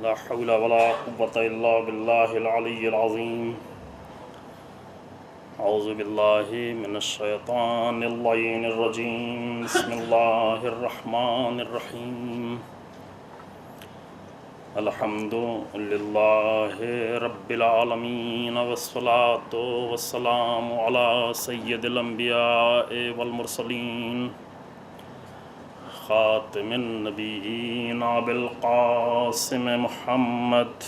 لا حول ولا قوة إلا بالله العلي العظيم. أعوذ بالله من الشيطان اللعين الرجيم. بسم الله الرحمن الرحيم. الحمد لله رب العالمين والصلاة والسلام على سيد الأنبياء والمرسلين خاتم النبيين أبي القاسم محمد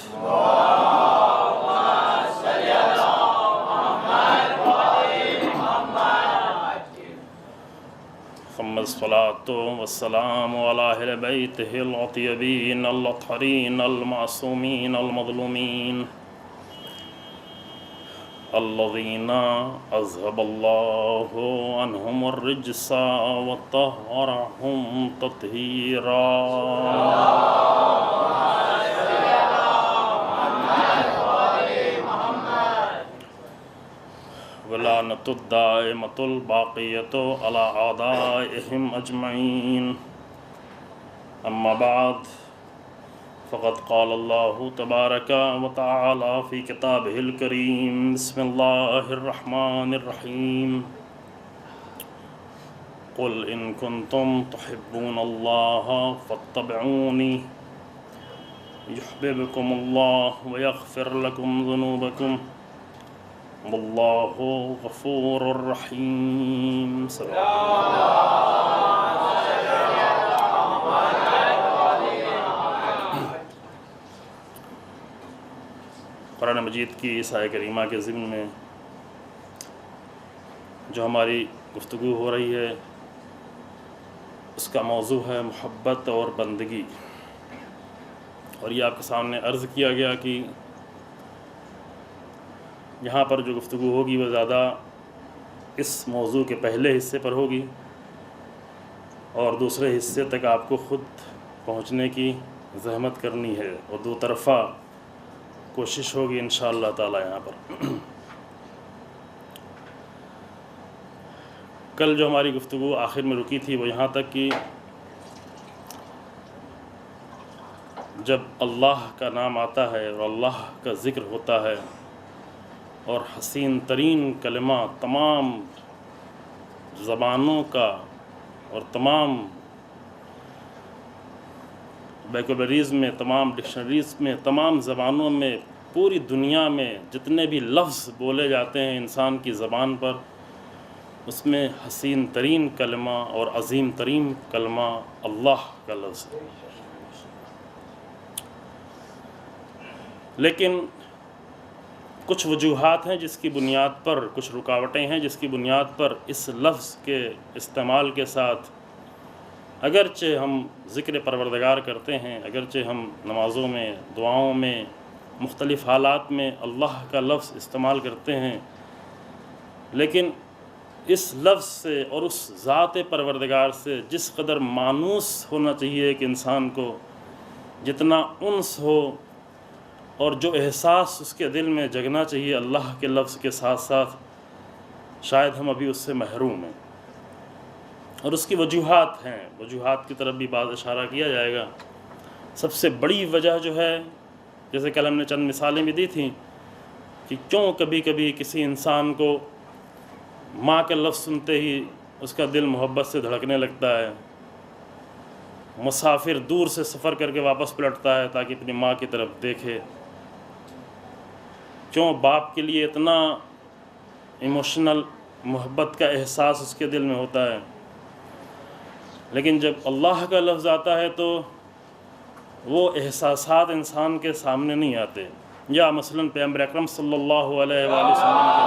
ثم الصلاة والسلام على أهل بيته الأطيبين الأطهرين المعصومين المظلومين الذين أذهب الله عنهم الرجس وطهرهم تطهيرا. ولعنة الدائمة الباقية على أعدائهم أجمعين. أما بعد، فقد قال الله تبارك وتعالى في كتابه الكريم. بسم الله الرحمن الرحيم. قل إن كنتم تحبون الله فاتبعوني يحببكم الله ويغفر لكم ذنوبكم والله غفور رحيم. قرآن مجید کی اس آیہ کریمہ کے ضمن میں جو ہماری گفتگو ہو رہی ہے اس کا موضوع ہے محبت اور بندگی. اور یہ آپ کے سامنے عرض کیا گیا کہ یہاں پر جو گفتگو ہوگی وہ زیادہ اس موضوع کے پہلے حصے پر ہوگی اور دوسرے حصے تک آپ کو خود پہنچنے کی زحمت کرنی ہے اور دو طرفہ کوشش ہوگی انشاءاللہ تعالی. یہاں پر کل جو ہماری گفتگو آخر میں رکی تھی وہ یہاں تک کہ جب اللہ کا نام آتا ہے اور اللہ کا ذکر ہوتا ہے اور حسین ترین کلمہ تمام زبانوں کا اور تمام ویکیبلریز میں، تمام ڈکشنریز میں، تمام زبانوں میں، پوری دنیا میں جتنے بھی لفظ بولے جاتے ہیں انسان کی زبان پر، اس میں حسین ترین کلمہ اور عظیم ترین کلمہ اللہ کا لفظ ہے. لیکن کچھ وجوہات ہیں جس کی بنیاد پر، کچھ رکاوٹیں ہیں جس کی بنیاد پر اس لفظ کے استعمال کے ساتھ اگرچہ ہم ذکر پروردگار کرتے ہیں، اگرچہ ہم نمازوں میں، دعاؤں میں، مختلف حالات میں اللہ کا لفظ استعمال کرتے ہیں، لیکن اس لفظ سے اور اس ذات پروردگار سے جس قدر مانوس ہونا چاہیے کہ انسان کو، جتنا انس ہو اور جو احساس اس کے دل میں جگنا چاہیے اللہ کے لفظ کے ساتھ ساتھ، شاید ہم ابھی اس سے محروم ہیں. اور اس کی وجوہات ہیں، وجوہات کی طرف بھی بعض اشارہ کیا جائے گا. سب سے بڑی وجہ جو ہے، جیسے کل ہم نے چند مثالیں بھی دی تھیں کہ کیوں کبھی کبھی کسی انسان کو ماں کا لفظ سنتے ہی اس کا دل محبت سے دھڑکنے لگتا ہے، مسافر دور سے سفر کر کے واپس پلٹتا ہے تاکہ اپنی ماں کی طرف دیکھے. کیوں باپ کے لیے اتنا ایموشنل محبت کا احساس اس کے دل میں ہوتا ہے، لیکن جب اللہ کا لفظ آتا ہے تو وہ احساسات انسان کے سامنے نہیں آتے. یا مثلاً پیغمبر اکرم صلی اللہ علیہ وآلہ وسلم کے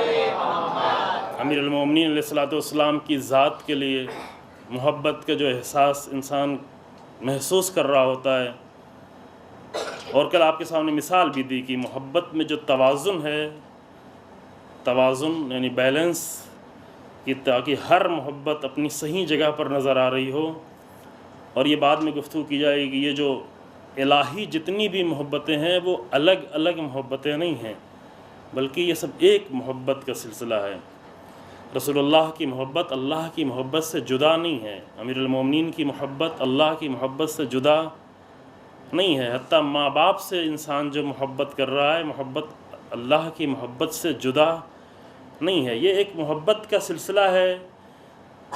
لیے امیر المومنین علیہ الصلوۃ والسلام کی ذات کے لیے محبت کا جو احساس انسان محسوس کر رہا ہوتا ہے. اور کل آپ کے سامنے مثال بھی دی کہ محبت میں جو توازن ہے، توازن یعنی بیلنس، کہ تاکہ ہر محبت اپنی صحیح جگہ پر نظر آ رہی ہو. اور یہ بعد میں گفتگو کی جائے گی، یہ جو الہی جتنی بھی محبتیں ہیں وہ الگ الگ محبتیں نہیں ہیں، بلکہ یہ سب ایک محبت کا سلسلہ ہے. رسول اللہ کی محبت اللہ کی محبت سے جدا نہیں ہے، امیر المومنین کی محبت اللہ کی محبت سے جدا نہیں ہے، حتیٰ ماں باپ سے انسان جو محبت کر رہا ہے محبت اللہ کی محبت سے جدا نہیں ہے۔ یہ ایک محبت کا سلسلہ ہے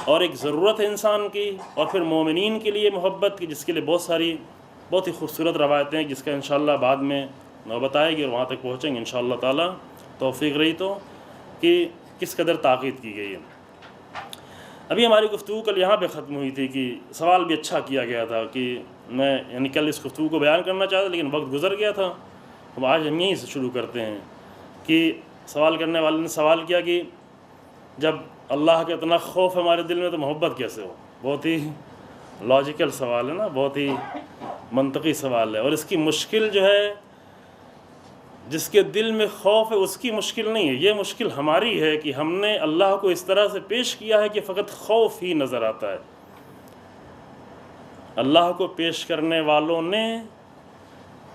اور ایک ضرورت ہے انسان کی، اور پھر مومنین کے لیے محبت کی، جس کے لیے بہت ہی خوبصورت روایتیں ہیں، جس کا انشاءاللہ بعد میں نوبت آئے گی اور وہاں تک پہنچیں گے انشاءاللہ تعالی، توفیق رہی تو، کہ کس قدر تاکید کی گئی ہے۔ ابھی ہماری گفتگو کل یہاں پہ ختم ہوئی تھی کہ سوال بھی اچھا کیا گیا تھا کہ میں یعنی کل اس گفتگو کو بیان کرنا چاہتا لیکن وقت گزر گیا تھا۔ اب آج ہم یہیں سے شروع کرتے ہیں کہ سوال کرنے والے نے سوال کیا کہ جب اللہ کا اتنا خوف ہمارے دل میں تو محبت کیسے ہو؟ بہت ہی لاجیکل سوال ہے نا، بہت ہی منطقی سوال ہے، اور اس کی مشکل جو ہے جس کے دل میں خوف ہے اس کی مشکل نہیں ہے، یہ مشکل ہماری ہے کہ ہم نے اللہ کو اس طرح سے پیش کیا ہے کہ فقط خوف ہی نظر آتا ہے۔ اللہ کو پیش کرنے والوں نے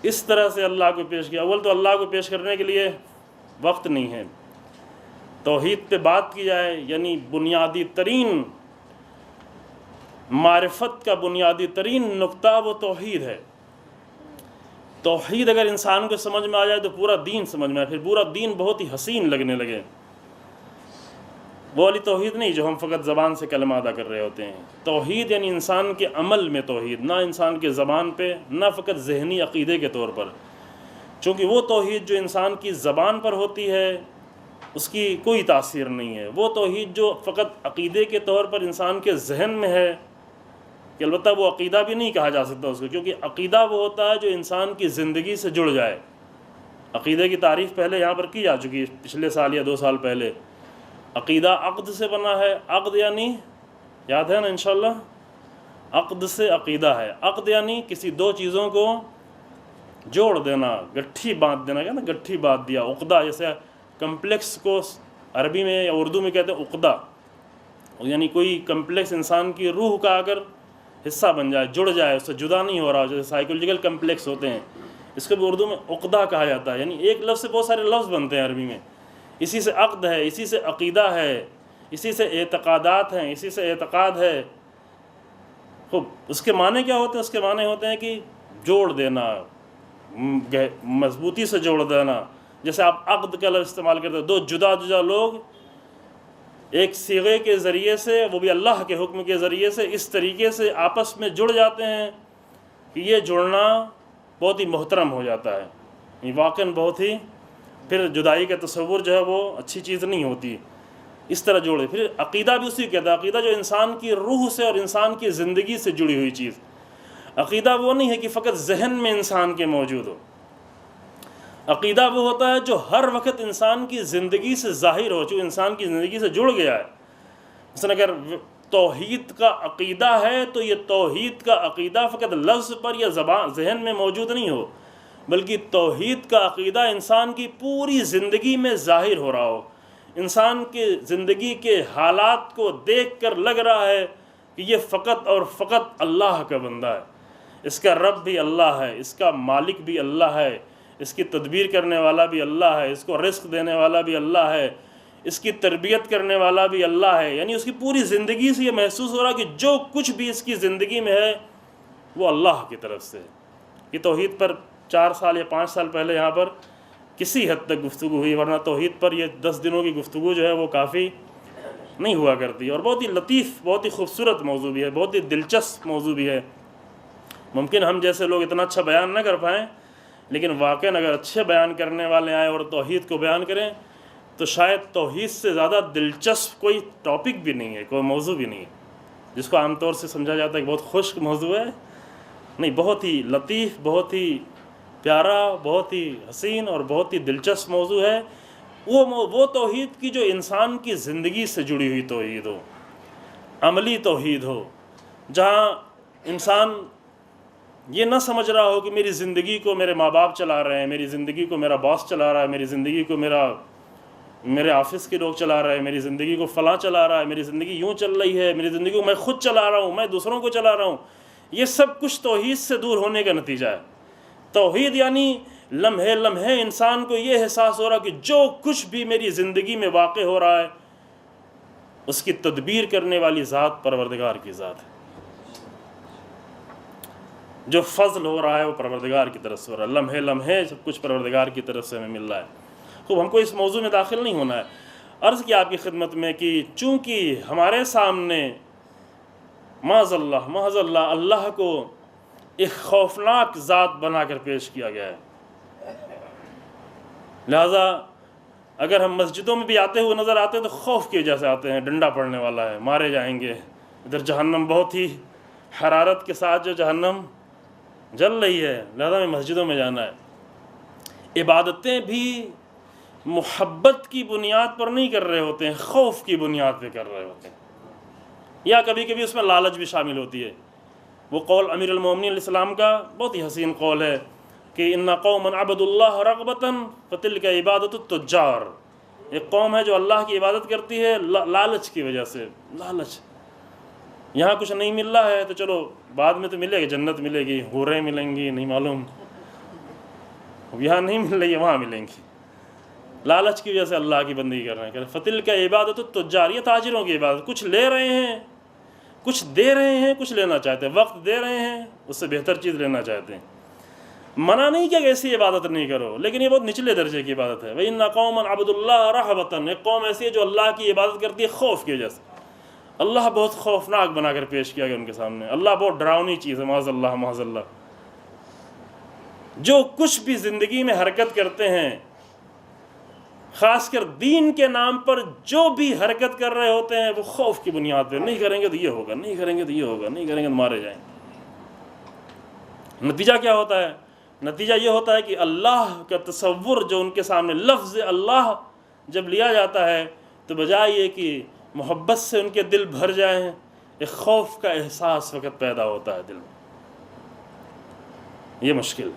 اس طرح سے اللہ کو پیش کیا، اول تو اللہ کو پیش کرنے کے لیے وقت نہیں ہے۔ توحید پہ بات کی جائے یعنی بنیادی ترین معرفت کا بنیادی ترین نقطہ وہ توحید ہے۔ توحید اگر انسان کو سمجھ میں آ جائے تو پورا دین سمجھ میں آئے، پھر پورا دین بہت ہی حسین لگنے لگے۔ وہ والی توحید نہیں جو ہم فقط زبان سے کلمہ ادا کر رہے ہوتے ہیں، توحید یعنی انسان کے عمل میں توحید، نہ انسان کے زبان پہ، نہ فقط ذہنی عقیدے کے طور پر، چونکہ وہ توحید جو انسان کی زبان پر ہوتی ہے اس کی کوئی تاثیر نہیں ہے، وہ توحید جو فقط عقیدے کے طور پر انسان کے ذہن میں ہے، کہ البتہ وہ عقیدہ بھی نہیں کہا جا سکتا اس کو، کیونکہ عقیدہ وہ ہوتا ہے جو انسان کی زندگی سے جڑ جائے۔ عقیدے کی تعریف پہلے یہاں پر کی جا چکی ہے پچھلے سال یا 2 سال پہلے۔ عقیدہ عقد سے بنا ہے، عقد یعنی یاد ہے نا انشاءاللہ، عقد سے عقیدہ ہے، عقد یعنی کسی دو چیزوں کو جوڑ دینا، گٹھی باندھ دینا، کیا نا گٹھی باندھ دیا، عقدہ جیسے کمپلیکس کو عربی میں یا اردو میں کہتے ہیں عقدہ، یعنی کوئی کمپلیکس انسان کی روح کا اگر حصہ بن جائے، جڑ جائے، اس سے جدا نہیں ہو رہا، جیسے سائیکولوجیکل کمپلیکس ہوتے ہیں، اس کو بھی اردو میں عقدہ کہا جاتا ہے، یعنی ایک لفظ سے بہت سارے لفظ بنتے ہیں عربی میں، اسی سے عقد ہے، اسی سے عقیدہ ہے، اسی سے اعتقادات ہیں، اسی سے اعتقاد ہے۔ خوب، اس کے معنی کیا ہوتے ہیں؟ اس کے معنی ہوتے ہیں کہ جوڑ دینا، مضبوطی سے جوڑ دینا۔ جیسے آپ عقد کا لفظ استعمال کرتے ہیں، دو جدا جدا لوگ ایک صیغے کے ذریعے سے، وہ بھی اللہ کے حکم کے ذریعے سے، اس طریقے سے آپس میں جڑ جاتے ہیں کہ یہ جڑنا بہت ہی محترم ہو جاتا ہے، یہ واقعاً بہت ہی، پھر جدائی کا تصور جو ہے وہ اچھی چیز نہیں ہوتی، اس طرح جوڑے۔ پھر عقیدہ بھی اسی کہتا ہے، عقیدہ جو انسان کی روح سے اور انسان کی زندگی سے جڑی ہوئی چیز۔ عقیدہ وہ نہیں ہے کہ فقط ذہن میں انسان کے موجود ہو، عقیدہ وہ ہوتا ہے جو ہر وقت انسان کی زندگی سے ظاہر ہو، جو انسان کی زندگی سے جڑ گیا ہے۔ مثلا اگر توحید کا عقیدہ ہے تو یہ توحید کا عقیدہ فقط لفظ پر یا زبان ذہن میں موجود نہیں ہو، بلکہ توحید کا عقیدہ انسان کی پوری زندگی میں ظاہر ہو رہا ہو، انسان کے زندگی کے حالات کو دیکھ کر لگ رہا ہے کہ یہ فقط اور فقط اللہ کا بندہ ہے، اس کا رب بھی اللہ ہے، اس کا مالک بھی اللہ ہے، اس کی تدبیر کرنے والا بھی اللہ ہے، اس کو رزق دینے والا بھی اللہ ہے، اس کی تربیت کرنے والا بھی اللہ ہے۔ یعنی اس کی پوری زندگی سے یہ محسوس ہو رہا کہ جو کچھ بھی اس کی زندگی میں ہے وہ اللہ کی طرف سے۔ یہ توحید پر 4 سال یا 5 سال پہلے یہاں پر کسی حد تک گفتگو ہوئی، ورنہ توحید پر یہ 10 دنوں کی گفتگو جو ہے وہ کافی نہیں ہوا کرتی، اور بہت ہی لطیف، بہت ہی خوبصورت موضوع بھی ہے، بہت ہی دلچسپ موضوع بھی ہے۔ ممکن ہم جیسے لوگ اتنا اچھا بیان نہ کر پائیں، لیکن واقعاً اگر اچھے بیان کرنے والے آئیں اور توحید کو بیان کریں تو شاید توحید سے زیادہ دلچسپ کوئی ٹاپک بھی نہیں ہے، کوئی موضوع بھی نہیں ہے، جس کو عام طور سے سمجھا جاتا ہے کہ بہت خشک موضوع ہے۔ نہیں، بہت ہی لطیف، بہت ہی پیارا، بہت ہی حسین اور بہت ہی دلچسپ موضوع ہے۔ وہ توحید کی جو انسان کی زندگی سے جڑی ہوئی توحید ہو، عملی توحید ہو، جہاں انسان یہ نہ سمجھ رہا ہو کہ میری زندگی کو میرے ماں باپ چلا رہے ہیں، میری زندگی کو میرا باس چلا رہا ہے، میری زندگی کو میرے آفس کے لوگ چلا رہے ہیں، میری زندگی کو فلاں چلا رہا ہے، میری زندگی یوں چل رہی ہے، میری زندگی کو میں خود چلا رہا ہوں، میں دوسروں کو چلا رہا ہوں۔ یہ سب کچھ توحید سے دور ہونے کا نتیجہ ہے۔ توحید یعنی لمحے لمحے انسان کو یہ احساس ہو رہا کہ جو کچھ بھی میری زندگی میں واقع ہو رہا ہے اس کی تدبیر کرنے والی ذات پروردگار کی ذات ہے۔ جو فضل ہو رہا ہے وہ پروردگار کی طرف سے ہو رہا ہے، لمحے لمحے سب کچھ پروردگار کی طرف سے ہمیں مل رہا ہے۔ خوب، ہم کو اس موضوع میں داخل نہیں ہونا ہے۔ عرض کیا آپ کی خدمت میں کہ چونکہ ہمارے سامنے معاذ اللہ اللہ کو ایک خوفناک ذات بنا کر پیش کیا گیا ہے، لہذا اگر ہم مسجدوں میں بھی آتے ہوئے نظر آتے ہیں تو خوف کی وجہ سے آتے ہیں، ڈنڈا پڑنے والا ہے، مارے جائیں گے، ادھر جہنم بہت ہی حرارت کے ساتھ جو جہنم جل رہی ہے، لہذا ہمیں مسجدوں میں جانا ہے۔ عبادتیں بھی محبت کی بنیاد پر نہیں کر رہے ہوتے ہیں، خوف کی بنیاد پہ کر رہے ہوتے ہیں، یا کبھی کبھی اس میں لالچ بھی شامل ہوتی ہے۔ وہ قول امیر المومنین علیہ السلام کا بہت ہی حسین قول ہے کہ ان قوما عبدوا اللہ رغبۃ فتلک عبادۃ التجار، ایک قوم ہے جو اللہ کی عبادت کرتی ہے لالچ کی وجہ سے۔ لالچ، یہاں کچھ نہیں مل رہا ہے تو چلو بعد میں تو ملے گی، جنت ملے گی، حوریں ملیں گی، نہیں معلوم، یہاں نہیں مل رہی ہے وہاں ملیں گی۔ لالچ کی وجہ سے اللہ کی بندگی کر رہے ہیں۔ فتلک عبادۃ التجار، یہ تاجروں کی عبادت، کچھ لے رہے ہیں، کچھ دے رہے ہیں، کچھ لینا چاہتے ہیں، وقت دے رہے ہیں، اس سے بہتر چیز لینا چاہتے ہیں۔ منع نہیں کیا کہ ایسی عبادت نہیں کرو، لیکن یہ بہت نچلے درجے کی عبادت ہے۔ وَإِنَّ قَوْمًا عَبْدُوا اللَّهَ رَهْبَةً، ایک قوم ایسی ہے جو اللہ کی عبادت کرتی ہے خوف کی وجہ سے۔ اللہ بہت خوفناک بنا کر پیش کیا گیا ان کے سامنے، اللہ بہت ڈراؤنی چیز ہے، معاذ اللہ معاذ اللہ۔ جو کچھ بھی زندگی میں حرکت کرتے ہیں، خاص کر دین کے نام پر جو بھی حرکت کر رہے ہوتے ہیں وہ خوف کی بنیاد پہ، نہیں کریں گے تو یہ ہوگا، نہیں کریں گے تو یہ ہوگا، نہیں کریں گے تو مارے جائیں گے۔ نتیجہ کیا ہوتا ہے؟ نتیجہ یہ ہوتا ہے کہ اللہ کا تصور جو ان کے سامنے، لفظ اللہ جب لیا جاتا ہے تو بجائے یہ کہ محبت سے ان کے دل بھر جائیں، ایک خوف کا احساس وقت پیدا ہوتا ہے دل میں۔ یہ مشکل،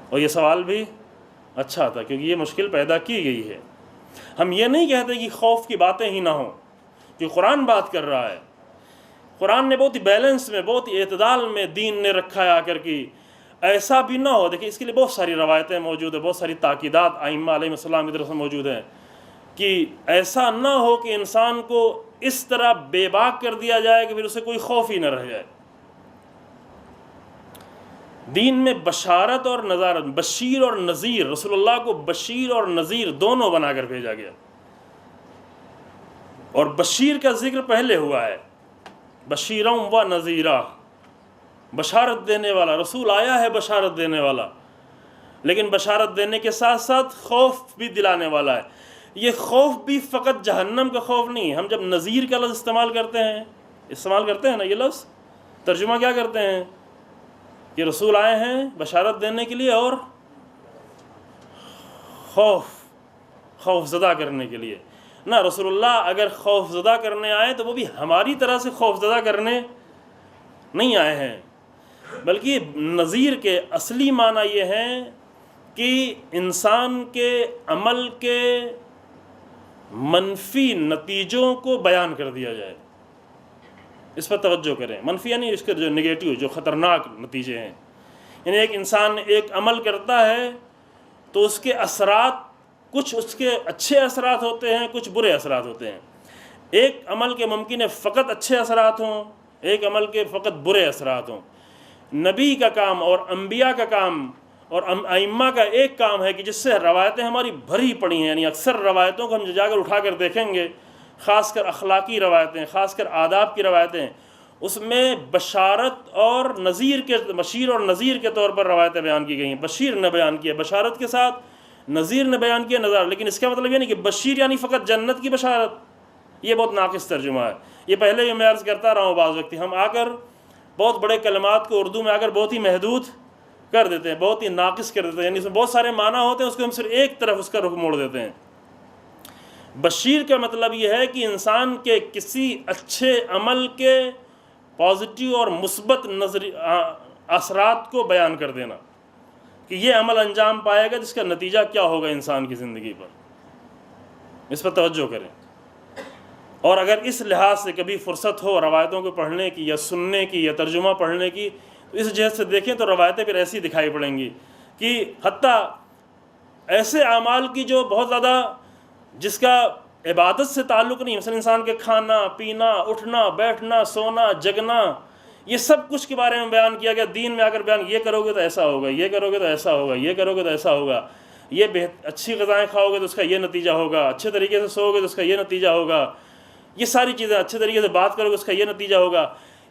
اور یہ سوال بھی اچھا تھا کیونکہ یہ مشکل پیدا کی گئی ہے۔ ہم یہ نہیں کہتے کہ خوف کی باتیں ہی نہ ہوں، کہ قرآن بات کر رہا ہے، قرآن نے بہت ہی بیلنس میں، بہت ہی اعتدال میں دین نے رکھا ہے آ کر کی ایسا بھی نہ ہو۔ دیکھیں اس کے لیے بہت ساری روایتیں موجود ہیں، بہت ساری تاکیدات ائمہ علیہ السلام کی طرف سے موجود ہیں کہ ایسا نہ ہو کہ انسان کو اس طرح بے باک کر دیا جائے کہ پھر اسے کوئی خوف ہی نہ رہ جائے۔ دین میں بشارت اور نذارت، بشیر اور نذیر، رسول اللہ کو بشیر اور نذیر دونوں بنا کر بھیجا گیا، اور بشیر کا ذکر پہلے ہوا ہے، بشیروں و نذیرہ، بشارت دینے والا رسول آیا ہے، بشارت دینے والا، لیکن بشارت دینے کے ساتھ ساتھ خوف بھی دلانے والا ہے۔ یہ خوف بھی فقط جہنم کا خوف نہیں ہے۔ ہم جب نذیر کا لفظ استعمال کرتے ہیں نا، یہ لفظ ترجمہ کیا کرتے ہیں کہ رسول آئے ہیں بشارت دینے کے لیے اور خوف زدہ کرنے کے لیے۔ نہ، رسول اللہ اگر خوف زدہ کرنے آئے تو وہ بھی ہماری طرح سے خوف زدہ کرنے نہیں آئے ہیں، بلکہ نذیر کے اصلی معنی یہ ہے کہ انسان کے عمل کے منفی نتیجوں کو بیان کر دیا جائے۔ اس پر توجہ کریں، منفی یعنی اس کے جو نگیٹو، جو خطرناک نتیجے ہیں، یعنی ایک انسان ایک عمل کرتا ہے تو اس کے اثرات، کچھ اس کے اچھے اثرات ہوتے ہیں، کچھ برے اثرات ہوتے ہیں۔ ایک عمل کے ممکن ہے فقط اچھے اثرات ہوں، ایک عمل کے فقط برے اثرات ہوں۔ نبی کا کام اور انبیاء کا کام اور ائمہ کا ایک کام ہے کہ جس سے روایتیں ہماری بھری پڑی ہیں، یعنی اکثر روایتوں کو ہم جا کر اٹھا کر دیکھیں گے، خاص کر اخلاقی روایتیں، خاص کر آداب کی روایتیں، اس میں بشارت اور نذیر کے، بشیر اور نذیر کے طور پر روایتیں بیان کی گئی ہیں۔ بشیر نے بیان کیا بشارت کے ساتھ، نذیر نے بیان کیا نذارت، لیکن اس کا مطلب یہ نہیں کہ بشیر یعنی فقط جنت کی بشارت، یہ بہت ناقص ترجمہ ہے۔ یہ پہلے بھی میں عرض کرتا رہا ہوں، بعض وقت ہم آ کر بہت بڑے کلمات کو اردو میں آ کر بہت ہی محدود کر دیتے ہیں، بہت ہی ناقص کر دیتے ہیں، یعنی اس میں بہت سارے معنی ہوتے ہیں، اس کو ہم صرف ایک طرف اس کا رخ موڑ دیتے ہیں۔ بشیر کا مطلب یہ ہے کہ انسان کے کسی اچھے عمل کے پازیٹیو اور مثبت اثرات کو بیان کر دینا کہ یہ عمل انجام پائے گا جس کا نتیجہ کیا ہوگا انسان کی زندگی پر۔ اس پر توجہ کریں، اور اگر اس لحاظ سے کبھی فرصت ہو روایتوں کو پڑھنے کی یا سننے کی یا ترجمہ پڑھنے کی، تو اس جہت سے دیکھیں تو روایتیں پھر ایسی دکھائی پڑیں گی کہ حتیٰ ایسے اعمال کی جو بہت زیادہ، جس کا عبادت سے تعلق نہیں. مثلا انسان کے کھانا پینا اٹھنا بیٹھنا سونا جگنا یہ سب کچھ کے بارے میں بیان کیا گیا. دین میں آ کر بیان یہ کرو گے تو ایسا ہوگا, یہ کرو گے تو ایسا ہوگا, یہ کرو گے تو ایسا ہوگا, یہ اچھی غذائیں کھاؤ گے تو اس کا یہ نتیجہ ہوگا, اچھے طریقے سے سو گے تو اس کا یہ نتیجہ ہوگا, یہ ساری چیزیں اچھے طریقے سے بات کرو گے اس کا یہ نتیجہ ہوگا.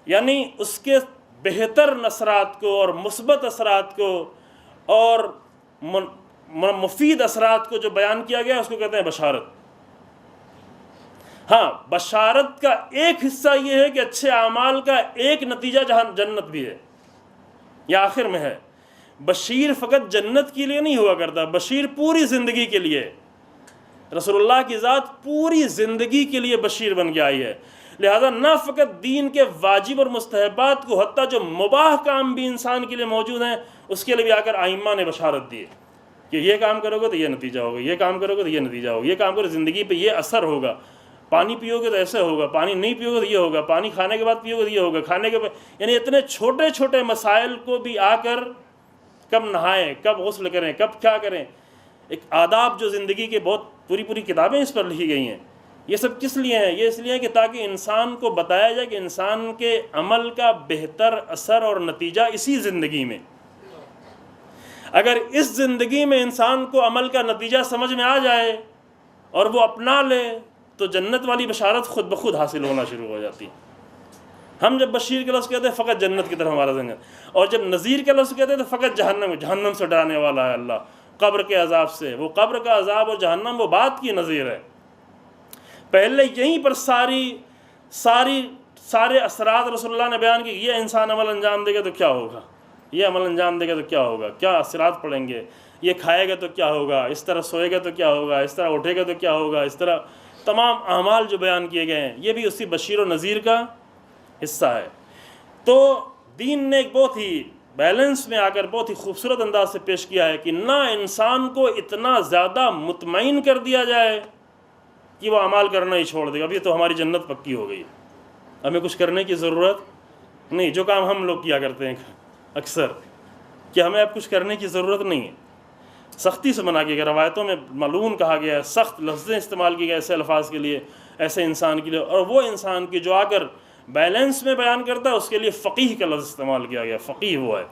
یعنی اس کے بہتر اثرات کو اور مثبت اثرات کو اور مفید اثرات کو جو بیان کیا گیا اس کو کہتے ہیں بشارت. ہاں, بشارت کا ایک حصہ یہ ہے کہ اچھے اعمال کا ایک نتیجہ جہاں جنت بھی ہے یا آخر میں ہے. بشیر فقط جنت کے لیے نہیں ہوا کرتا, بشیر پوری زندگی کے لیے. رسول اللہ کی ذات پوری زندگی کے لیے بشیر بن کے آئی ہے. لہذا نہ فقط دین کے واجب اور مستحبات کو, حتیٰ جو مباح کام بھی انسان کے لیے موجود ہیں اس کے لیے بھی آ کر ائمہ نے بشارت دی کہ یہ کام کرو گے تو یہ نتیجہ ہوگا, یہ کام کرو گے تو یہ نتیجہ ہوگا, یہ کام کرو زندگی پہ یہ اثر ہوگا, پانی پیو گے تو ایسے ہوگا, پانی نہیں پیو گے تو یہ ہوگا, پانی کھانے کے بعد پیو گے تو یہ ہوگا, کھانے کے بعد. یعنی اتنے چھوٹے چھوٹے مسائل کو بھی آ کر کب نہائیں, کب غسل کریں, کب کیا کریں, ایک آداب جو زندگی کے بہت پوری کتابیں اس پر لکھی گئی ہیں. یہ سب کس لیے ہیں؟ یہ اس لیے کہ تاکہ انسان کو بتایا جائے کہ انسان کے عمل کا بہتر اثر اور نتیجہ اسی زندگی میں. اگر اس زندگی میں انسان کو عمل کا نتیجہ سمجھ میں آ جائے اور وہ اپنا لے تو جنت والی بشارت خود بخود حاصل ہونا شروع ہو جاتی. ہم جب بشیر کے لفظ کہتے ہیں فقط جنت کی طرف ہمارا ذہن ہے, اور جب نذیر کے لفظ کہتے ہیں تو فقط جہنم سے ڈرانے والا ہے اللہ, قبر کے عذاب سے. وہ قبر کا عذاب اور جہنم وہ بات کی نظیر ہے. پہلے یہیں پر سارے اثرات رسول اللہ نے بیان کی. یہ انسان عمل انجام دے گا تو کیا ہوگا, یہ عمل انجام دے گا تو کیا ہوگا, کیا اثرات پڑیں گے, یہ کھائے گا تو کیا ہوگا, اس طرح سوئے گا تو کیا ہوگا, اس طرح اٹھے گا تو کیا ہوگا, اس طرح تمام اعمال جو بیان کیے گئے ہیں یہ بھی اسی بشیر و نذیر کا حصہ ہے. تو دین نے ایک بہت ہی بیلنس میں آ کر بہت ہی خوبصورت انداز سے پیش کیا ہے کہ نہ انسان کو اتنا زیادہ مطمئن کر دیا جائے کہ وہ اعمال کرنا ہی چھوڑ دے گا, ابھی تو ہماری جنت پکی ہو گئی, ہمیں کچھ کرنے کی ضرورت نہیں. جو کام ہم لوگ کیا کرتے ہیں اکثر کہ ہمیں اب کچھ کرنے کی ضرورت نہیں ہے, سختی سے منع کیا گیا. روایتوں میں ملعون کہا گیا ہے, سخت لفظیں استعمال کی گئے ایسے الفاظ کے لیے, ایسے انسان کے لیے. اور وہ انسان کی جو آ کر بیلنس میں بیان کرتا ہے اس کے لیے فقیہ کا لفظ استعمال کیا گیا. فقیہ وہ ہے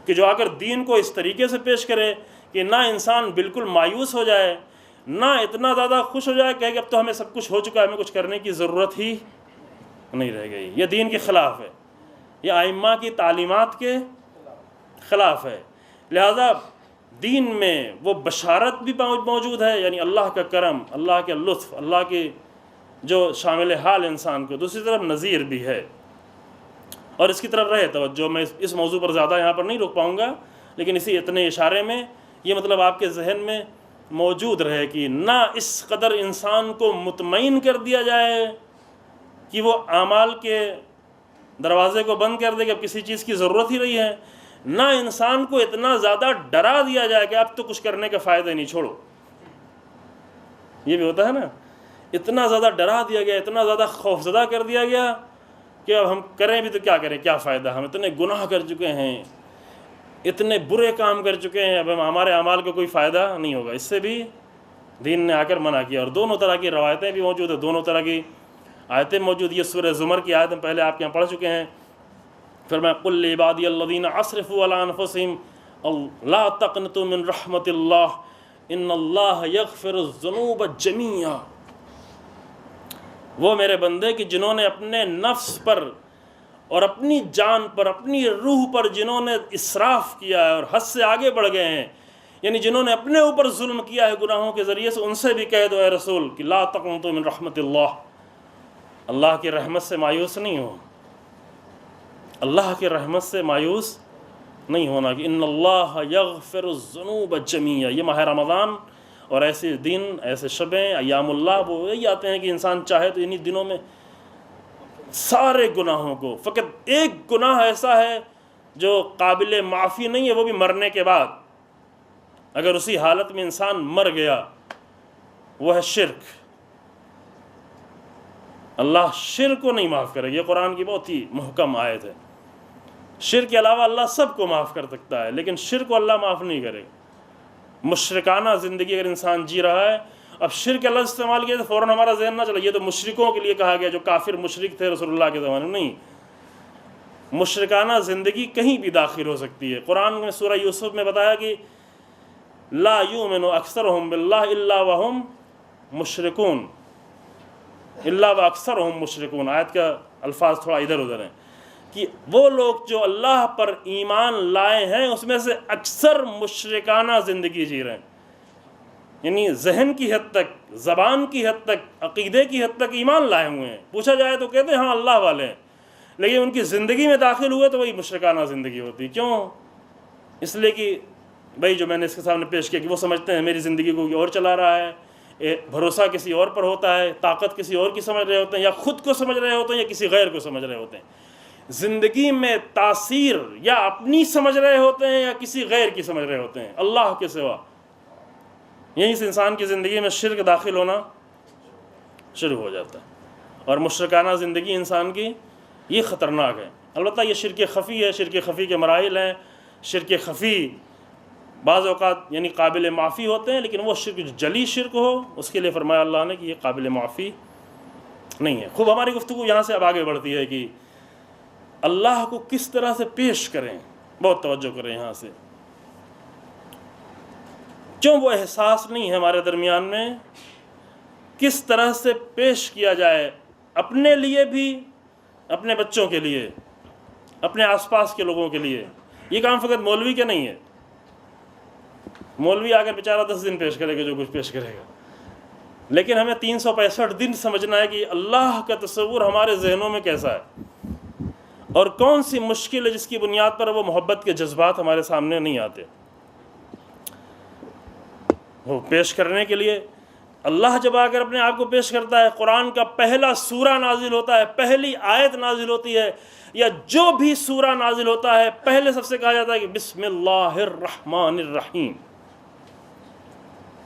کہ جو آ کر دین کو اس طریقے سے پیش کرے کہ نہ انسان بالکل مایوس ہو جائے, نہ اتنا زیادہ خوش ہو جائے کہ اب تو ہمیں سب کچھ ہو چکا ہے, ہمیں کچھ کرنے کی ضرورت ہی نہیں رہ گئی. یہ دین کے خلاف ہے, یہ ائمہ کی تعلیمات کے خلاف ہے. لہذا دین میں وہ بشارت بھی موجود ہے, یعنی اللہ کا کرم, اللہ کے لطف, اللہ کے جو شامل حال انسان کو. دوسری طرف نذیر بھی ہے, اور اس کی طرف رہے توجہ. میں اس موضوع پر زیادہ یہاں پر نہیں رک پاؤں گا, لیکن اسی اتنے اشارے میں یہ مطلب آپ کے ذہن میں موجود رہے کہ نہ اس قدر انسان کو مطمئن کر دیا جائے کہ وہ اعمال کے دروازے کو بند کر دے کہ اب کسی چیز کی ضرورت ہی نہیں ہے, نہ انسان کو اتنا زیادہ ڈرا دیا جائے کہ اب تو کچھ کرنے کا فائدہ نہیں, چھوڑو. یہ بھی ہوتا ہے نا, اتنا زیادہ ڈرا دیا گیا, اتنا زیادہ خوفزدہ کر دیا گیا کہ اب ہم کریں بھی تو کیا کریں, کیا فائدہ, ہم اتنے گناہ کر چکے ہیں, اتنے برے کام کر چکے ہیں, اب ہمارے اعمال کو کوئی فائدہ نہیں ہوگا. اس سے بھی دین نے آ کر منع کیا. اور دونوں طرح کی روایتیں بھی موجود ہیں, دونوں طرح کی آیتیں موجود. یہ سورہ زمر کی آیت ہم پہلے آپ کے یہاں پڑھ چکے ہیں. فرمایا قل لعبادی الذین اسرفوا علی انفسہم لا تقنطوا من رحمت اللہ ان اللہ یغفر الذنوب جمیعا. وہ میرے بندے کہ جنہوں نے اپنے نفس پر اور اپنی جان پر, اپنی روح پر جنہوں نے اسراف کیا ہے اور حد سے آگے بڑھ گئے ہیں, یعنی جنہوں نے اپنے اوپر ظلم کیا ہے گناہوں کے ذریعے سے, ان سے بھی کہہ دو اے رسول کہ لا تقنطوا من رحمت اللہ, اللہ کی رحمت سے مایوس نہیں ہو, اللہ کی رحمت سے مایوس نہیں ہونا. کہ ان اللہ یغفر الذنوب جمیعا. یہ ماہ رمضان اور ایسے دن, ایسے شبیں, ایام اللہ وہ یہی آتے ہیں کہ انسان چاہے تو انہی دنوں میں سارے گناہوں کو, فقط ایک گناہ ایسا ہے جو قابل معافی نہیں ہے, وہ بھی مرنے کے بعد. اگر اسی حالت میں انسان مر گیا, وہ ہے شرک. اللہ شرک کو نہیں معاف کرے. یہ قرآن کی بہت ہی محکم آیت ہے. شرک کے علاوہ اللہ سب کو معاف کر سکتا ہے, لیکن شرک کو اللہ معاف نہیں کرے گا. مشرکانہ زندگی اگر انسان جی رہا ہے اب شرک کا لفظ استعمال کیا تو فوراً ہمارا ذہن نہ چلا یہ تو مشرکوں کے لیے کہا گیا جو کافر مشرک تھے رسول اللہ کے زمانے میں، نہیں، مشرکانہ زندگی کہیں بھی داخل ہو سکتی ہے۔ قرآن میں سورہ یوسف میں بتایا کہ لا یؤمن اکثرهم باللہ الا وهم مشرکون، الا واکثرهم مشرکون، آیت کا الفاظ تھوڑا ادھر ادھر ہیں کہ وہ لوگ جو اللہ پر ایمان لائے ہیں اس میں سے اکثر مشرکانہ زندگی جی رہے ہیں، یعنی ذہن کی حد تک، زبان کی حد تک، عقیدے کی حد تک ایمان لائے ہوئے ہیں، پوچھا جائے تو کہتے ہیں ہاں اللہ والے ہیں، لیکن ان کی زندگی میں داخل ہوئے تو وہی مشرکانہ زندگی ہوتی ہے۔ کیوں؟ اس لیے کہ بھائی جو میں نے اس کے سامنے پیش کیا کہ وہ سمجھتے ہیں میری زندگی کو کوئی اور چلا رہا ہے، بھروسہ کسی اور پر ہوتا ہے، طاقت کسی اور کی سمجھ رہے ہوتے ہیں، یا خود کو سمجھ رہے ہوتے ہیں یا کسی غیر کو سمجھ رہے ہوتے ہیں۔ زندگی میں تاثیر یا اپنی سمجھ رہے ہوتے ہیں یا کسی غیر کی سمجھ رہے ہوتے ہیں، اللہ کے سوا۔ یہیں سے انسان کی زندگی میں شرک داخل ہونا شروع ہو جاتا ہے، اور مشرکانہ زندگی انسان کی یہ خطرناک ہے۔ البتہ یہ شرک خفی ہے، شرک خفی کے مراحل ہیں۔ شرک خفی بعض اوقات یعنی قابل معافی ہوتے ہیں، لیکن وہ شرک جو جلی شرک ہو اس کے لیے فرمایا اللہ نے کہ یہ قابل معافی نہیں ہے۔ خوب ہماری گفتگو یہاں سے اب آگے بڑھتی ہے کہ اللہ کو کس طرح سے پیش کریں، بہت توجہ کریں یہاں سے۔ کیوں وہ احساس نہیں ہے ہمارے درمیان میں، کس طرح سے پیش کیا جائے اپنے لیے بھی، اپنے بچوں کے لیے، اپنے آس پاس کے لوگوں کے لیے۔ یہ کام فقط مولوی کا نہیں ہے، مولوی آ کر بیچارہ 10 دن پیش کرے گا جو کچھ پیش کرے گا، لیکن ہمیں 365 دن سمجھنا ہے کہ اللہ کا تصور ہمارے ذہنوں میں کیسا ہے، اور کون سی مشکل ہے جس کی بنیاد پر وہ محبت کے جذبات ہمارے سامنے نہیں آتے۔ وہ پیش کرنے کے لیے اللہ جب آ کر اپنے آپ کو پیش کرتا ہے، قرآن کا پہلا سورہ نازل ہوتا ہے، پہلی آیت نازل ہوتی ہے، یا جو بھی سورہ نازل ہوتا ہے پہلے سب سے کہا جاتا ہے کہ بسم اللہ الرحمن الرحیم۔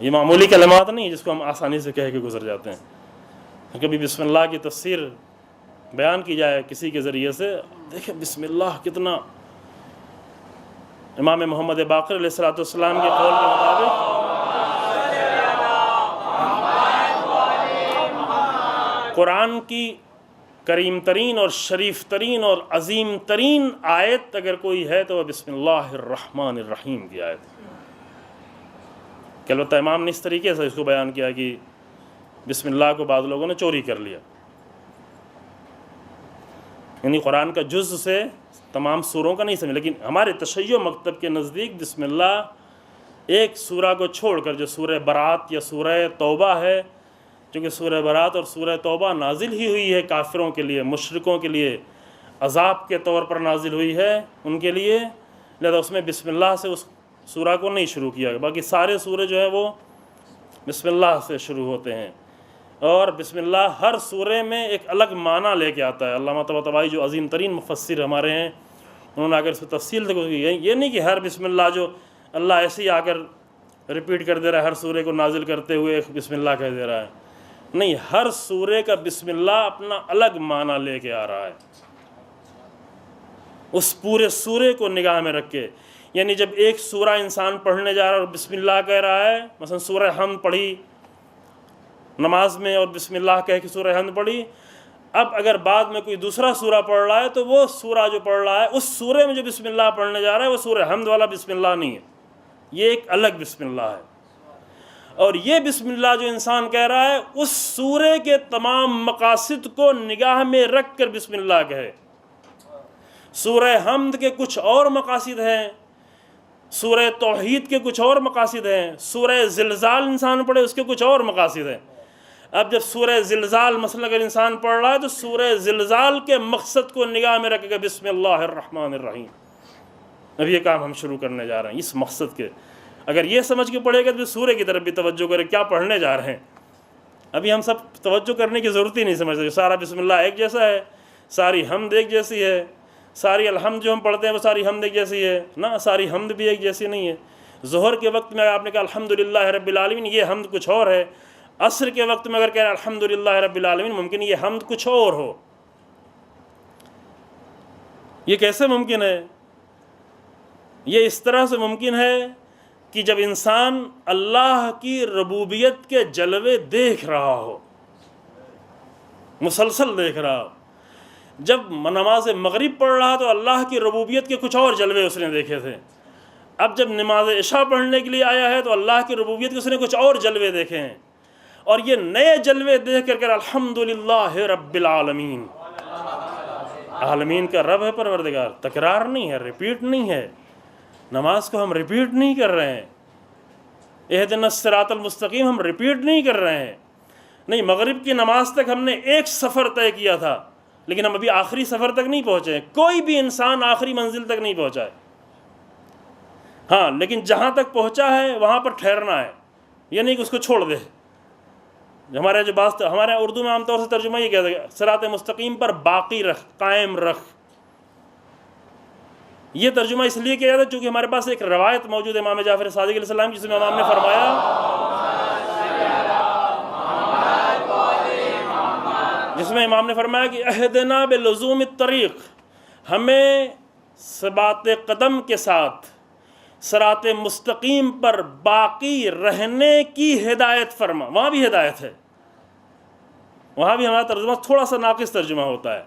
یہ معمولی کلمات نہیں جس کو ہم آسانی سے کہہ کے گزر جاتے ہیں۔ کبھی بسم اللہ کی تفسیر بیان کی جائے کسی کے ذریعے سے، دیکھیں بسم اللہ کتنا، امام محمد باقر علیہ السلام کے قول کے مطابق قرآن کی کریم ترین اور شریف ترین اور عظیم ترین آیت اگر کوئی ہے تو وہ بسم اللہ الرحمن الرحیم کی آیت ہے۔ کہ البتہ امام نے اس طریقے سے اس کو بیان کیا کہ بسم اللہ کو بعض لوگوں نے چوری کر لیا، یعنی قرآن کا جز سے تمام سوروں کا نہیں سمجھ، لیکن ہمارے تشیع مکتب کے نزدیک بسم اللہ ایک سورہ کو چھوڑ کر جو سورہ برات یا سورہ توبہ ہے، چونکہ سورہ برات اور سورہ توبہ نازل ہی ہوئی ہے کافروں کے لیے، مشرکوں کے لیے، عذاب کے طور پر نازل ہوئی ہے ان کے لیے، لہذا اس میں بسم اللہ سے اس سورہ کو نہیں شروع کیا گیا۔ باقی سارے سورے جو ہیں وہ بسم اللہ سے شروع ہوتے ہیں، اور بسم اللہ ہر سورے میں ایک الگ معنی لے کے آتا ہے۔ علامہ طباطبائی جو عظیم ترین مفسر ہمارے ہیں، انہوں نے اگر اس کو تفصیل سے یہ نہیں کہ ہر بسم اللہ جو اللہ ایسے ہی آ کر ریپیٹ کر دے رہا ہے، ہر سورے کو نازل کرتے ہوئے ایک بسم اللہ کہہ دے رہا ہے، نہیں، ہر سورے کا بسم اللہ اپنا الگ معنی لے کے آ رہا ہے، اس پورے سورے کو نگاہ میں رکھ کے۔ یعنی جب ایک سورہ انسان پڑھنے جا رہا ہے اور بسم اللہ کہہ رہا ہے، مثلا سورہ حمد پڑھی نماز میں اور بسم اللہ کہہ کے سورہ حمد پڑھی، اب اگر بعد میں کوئی دوسرا سورہ پڑھ رہا ہے تو وہ سورہ جو پڑھ رہا ہے اس سورے میں جو بسم اللہ پڑھنے جا رہا ہے وہ سورہ حمد والا بسم اللہ نہیں ہے، یہ ایک الگ بسم اللہ ہے۔ اور یہ بسم اللہ جو انسان کہہ رہا ہے اس سورے کے تمام مقاصد کو نگاہ میں رکھ کر بسم اللہ کہے۔ سورہ حمد کے کچھ اور مقاصد ہیں، سورہ توحید کے کچھ اور مقاصد ہیں، سورہ زلزال انسان پڑھے اس کے کچھ اور مقاصد ہیں۔ اب جب سورہ زلزال مثلا اگر انسان پڑھ رہا ہے تو سورہ زلزال کے مقصد کو نگاہ میں رکھے گا بسم اللہ الرحمن الرحیم۔ اب یہ کام ہم شروع کرنے جا رہے ہیں اس مقصد کے، اگر یہ سمجھ کے پڑھے گا تو سورہ کی طرف بھی توجہ کرے کیا پڑھنے جا رہے ہیں۔ ابھی ہم سب توجہ کرنے کی ضرورت ہی نہیں سمجھتے، سارا بسم اللہ ایک جیسا ہے، ساری حمد ایک جیسی ہے، ساری الحمد جو ہم پڑھتے ہیں وہ ساری حمد ایک جیسی ہے، نہ ساری حمد بھی ایک جیسی نہیں ہے۔ ظہر کے وقت میں آپ نے کہا الحمدللہ رب العالمین، یہ حمد کچھ اور ہے۔ عصر کے وقت میں اگر کہہ رہے ہیں الحمدللہ رب العالمین، ممکن یہ حمد کچھ اور ہو۔ یہ کیسے ممکن ہے؟ یہ اس طرح سے ممکن ہے کہ جب انسان اللہ کی ربوبیت کے جلوے دیکھ رہا ہو، مسلسل دیکھ رہا ہو، جب نماز مغرب پڑھ رہا تو اللہ کی ربوبیت کے کچھ اور جلوے اس نے دیکھے تھے، اب جب نماز عشاء پڑھنے کے لیے آیا ہے تو اللہ کی ربوبیت کے اس نے کچھ اور جلوے دیکھے ہیں، اور یہ نئے جلوے دیکھ کر الحمدللہ رب العالمین، عالمین کا رب ہے پروردگار، تکرار نہیں ہے، ریپیٹ نہیں ہے، نماز کو ہم ریپیٹ نہیں کر رہے ہیں، اہدنا الصراط المستقیم ہم ریپیٹ نہیں کر رہے ہیں، نہیں، مغرب کی نماز تک ہم نے ایک سفر طے کیا تھا، لیکن ہم ابھی آخری سفر تک نہیں پہنچے ہیں، کوئی بھی انسان آخری منزل تک نہیں پہنچا ہے، ہاں لیکن جہاں تک پہنچا ہے وہاں پر ٹھہرنا ہے، یہ نہیں کہ اس کو چھوڑ دے۔ ہمارے ہمارے اردو میں عام طور سے ترجمہ یہ کہتے ہیں صراط مستقیم پر باقی رکھ، قائم رکھ، یہ ترجمہ اس لیے کیا جاتا ہے چونکہ ہمارے پاس ایک روایت موجود ہے امام جعفر صادق علیہ السلام، جس میں امام نے فرمایا کہ اہدنا بلزوم الطریق، ہمیں ثبات قدم کے ساتھ صراط مستقیم پر باقی رہنے کی ہدایت فرما۔ وہاں بھی ہدایت ہے، وہاں بھی ہمارا ترجمہ تھوڑا سا ناقص ترجمہ ہوتا ہے،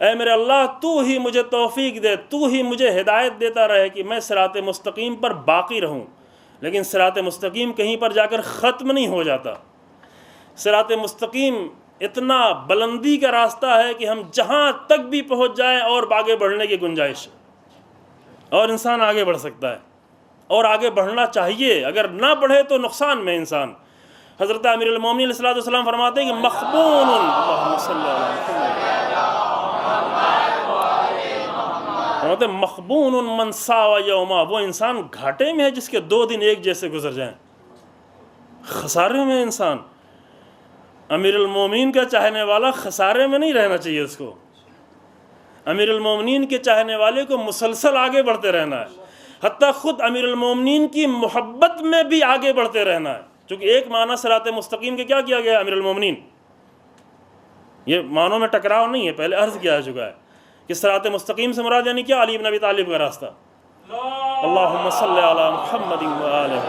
اے میرے اللہ تو ہی مجھے توفیق دے، تو ہی مجھے ہدایت دیتا رہے کہ میں صراط مستقیم پر باقی رہوں، لیکن صراط مستقیم کہیں پر جا کر ختم نہیں ہو جاتا، صراط مستقیم اتنا بلندی کا راستہ ہے کہ ہم جہاں تک بھی پہنچ جائیں اور آگے بڑھنے کی گنجائش ہے، اور انسان آگے بڑھ سکتا ہے اور آگے بڑھنا چاہیے، اگر نہ بڑھے تو نقصان میں انسان۔ حضرت امیر المومنین علیہ السلام فرماتے ہیں کہ مخبون، اللہم صلی اللہ مخبون من ساوى یوما، وہ انسان گھاٹے میں ہے جس کے 2 دن ایک جیسے گزر جائیں، خسارے میں انسان۔ امیر المومنین کا چاہنے والا خسارے میں نہیں رہنا چاہیے اس کو، امیر المومنین کے چاہنے والے کو مسلسل آگے بڑھتے رہنا ہے، حتیٰ خود امیر المومنین کی محبت میں بھی آگے بڑھتے رہنا ہے، چونکہ ایک معنی صراط مستقیم کے کیا کیا گیا امیر المومنین، یہ معنوں میں ٹکراؤ نہیں ہے، پہلے عرض کیا چکا ہے کہ صراط مستقیم سے مراد یعنی کیا، علی بن ابی طالب کا راستہ، اللہم صلی علی محمد وآلہ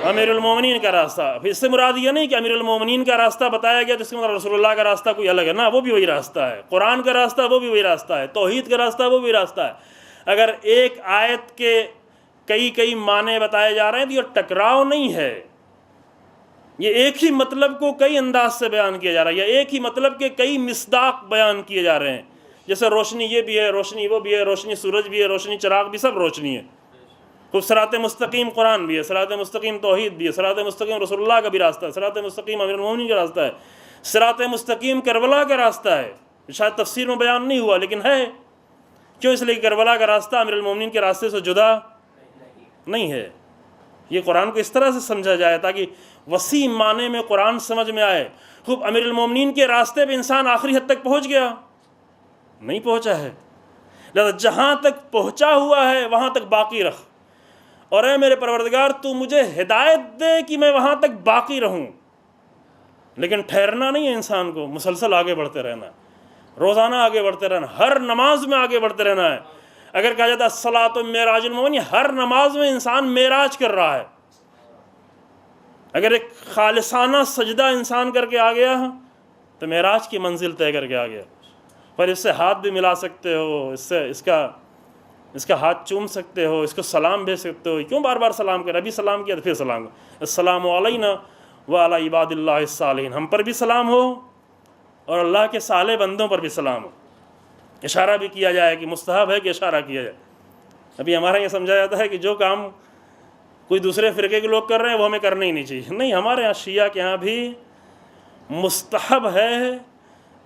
امیر المومنین کا راستہ۔ پھر اس سے مراد یہ نہیں کہ امیر المومنین کا راستہ بتایا گیا جس کے مطلب رسول اللہ کا راستہ کوئی الگ ہے، نا، وہ بھی وہی راستہ ہے، قرآن کا راستہ وہ بھی وہی راستہ ہے، توحید کا راستہ وہ بھی راستہ ہے۔ اگر ایک آیت کے کئی معنی بتائے جا رہے ہیں تو یہ ٹکراؤ نہیں ہے، یہ ایک ہی مطلب کو کئی انداز سے بیان کیا جا رہا ہے، یا ایک ہی مطلب کے کئی مصداق بیان کیے جا رہے ہیں، جیسے روشنی یہ بھی ہے، روشنی وہ بھی ہے، روشنی سورج بھی ہے، روشنی چراغ بھی، سب روشنی ہے۔ خود صراط مستقیم قرآن بھی ہے، صراط مستقیم توحید بھی ہے، صراط مستقیم رسول اللہ کا بھی راستہ ہے، صراط مستقیم امیر المومنین کا راستہ ہے، صراط مستقیم کربلا کا راستہ ہے، شاید تفسیر میں بیان نہیں ہوا لیکن ہے، کیوں؟ اس لیے کہ کربلا کا راستہ امیر المومنین کے راستے سے جدا نہیں ہے۔ یہ قرآن کو اس طرح سے سمجھا جائے تاکہ وسیع معنی میں قرآن سمجھ میں آئے۔ خوب امیر المومنین کے راستے پہ انسان آخری حد تک پہنچ گیا؟ نہیں پہنچا ہے، لہذا جہاں تک پہنچا ہوا ہے وہاں تک باقی رکھ، اور اے میرے پروردگار تو مجھے ہدایت دے کہ میں وہاں تک باقی رہوں، لیکن ٹھہرنا نہیں ہے، انسان کو مسلسل آگے بڑھتے رہنا ہے، روزانہ آگے بڑھتے رہنا، ہر نماز میں آگے بڑھتے رہنا ہے۔ اگر کہا جاتا ہے الصلاۃ معراج المومن، ہر نماز میں انسان معراج کر رہا ہے، اگر ایک خالصانہ سجدہ انسان کر کے آ گیا تو معراج کی منزل طے کر کے آ گیا۔ پر اس سے ہاتھ بھی ملا سکتے ہو، اس کا ہاتھ چوم سکتے ہو، اس کو سلام بھیج سکتے ہو، کیوں بار بار سلام کر، ابھی سلام کیا تو پھر سلام، السلام علینا وعلی عباد اللہ الصالحین، ہم پر بھی سلام ہو اور اللہ کے صالح بندوں پر بھی سلام ہو۔ اشارہ بھی کیا جائے کہ مستحب ہے کہ اشارہ کیا جائے۔ ابھی ہمارے یہ سمجھا جاتا ہے کہ جو کام کوئی دوسرے فرقے کے لوگ کر رہے ہیں وہ ہمیں کرنا ہی نہیں چاہیے، نہیں، ہمارے یہاں شیعہ کے یہاں بھی مستحب ہے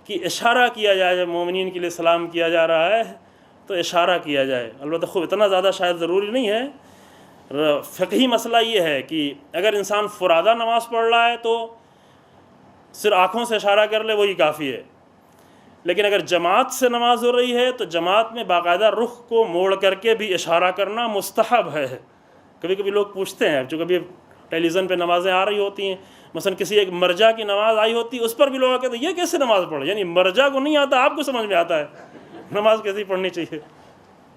کہ اشارہ کیا جائے، جب مومنین کے لیے سلام کیا جا رہا ہے تو اشارہ کیا جائے، البتہ خوب اتنا زیادہ شاید ضروری نہیں ہے۔ فقہی مسئلہ یہ ہے کہ اگر انسان فرادہ نماز پڑھ رہا ہے تو صرف آنکھوں سے اشارہ کر لے وہی کافی ہے، لیکن اگر جماعت سے نماز ہو رہی ہے تو جماعت میں باقاعدہ رخ کو موڑ کر کے بھی اشارہ کرنا مستحب ہے۔ کبھی کبھی لوگ پوچھتے ہیں، جو کبھی ٹیلی ویژن پہ نمازیں آ رہی ہوتی ہیں، مثلا کسی ایک مرجع کی نماز آئی ہوتی ہے، اس پر بھی لوگ کہتے ہیں یہ کیسے نماز پڑھے، یعنی مرجع کو نہیں آتا، آپ کو سمجھ میں آتا ہے نماز کیسی پڑھنی چاہیے،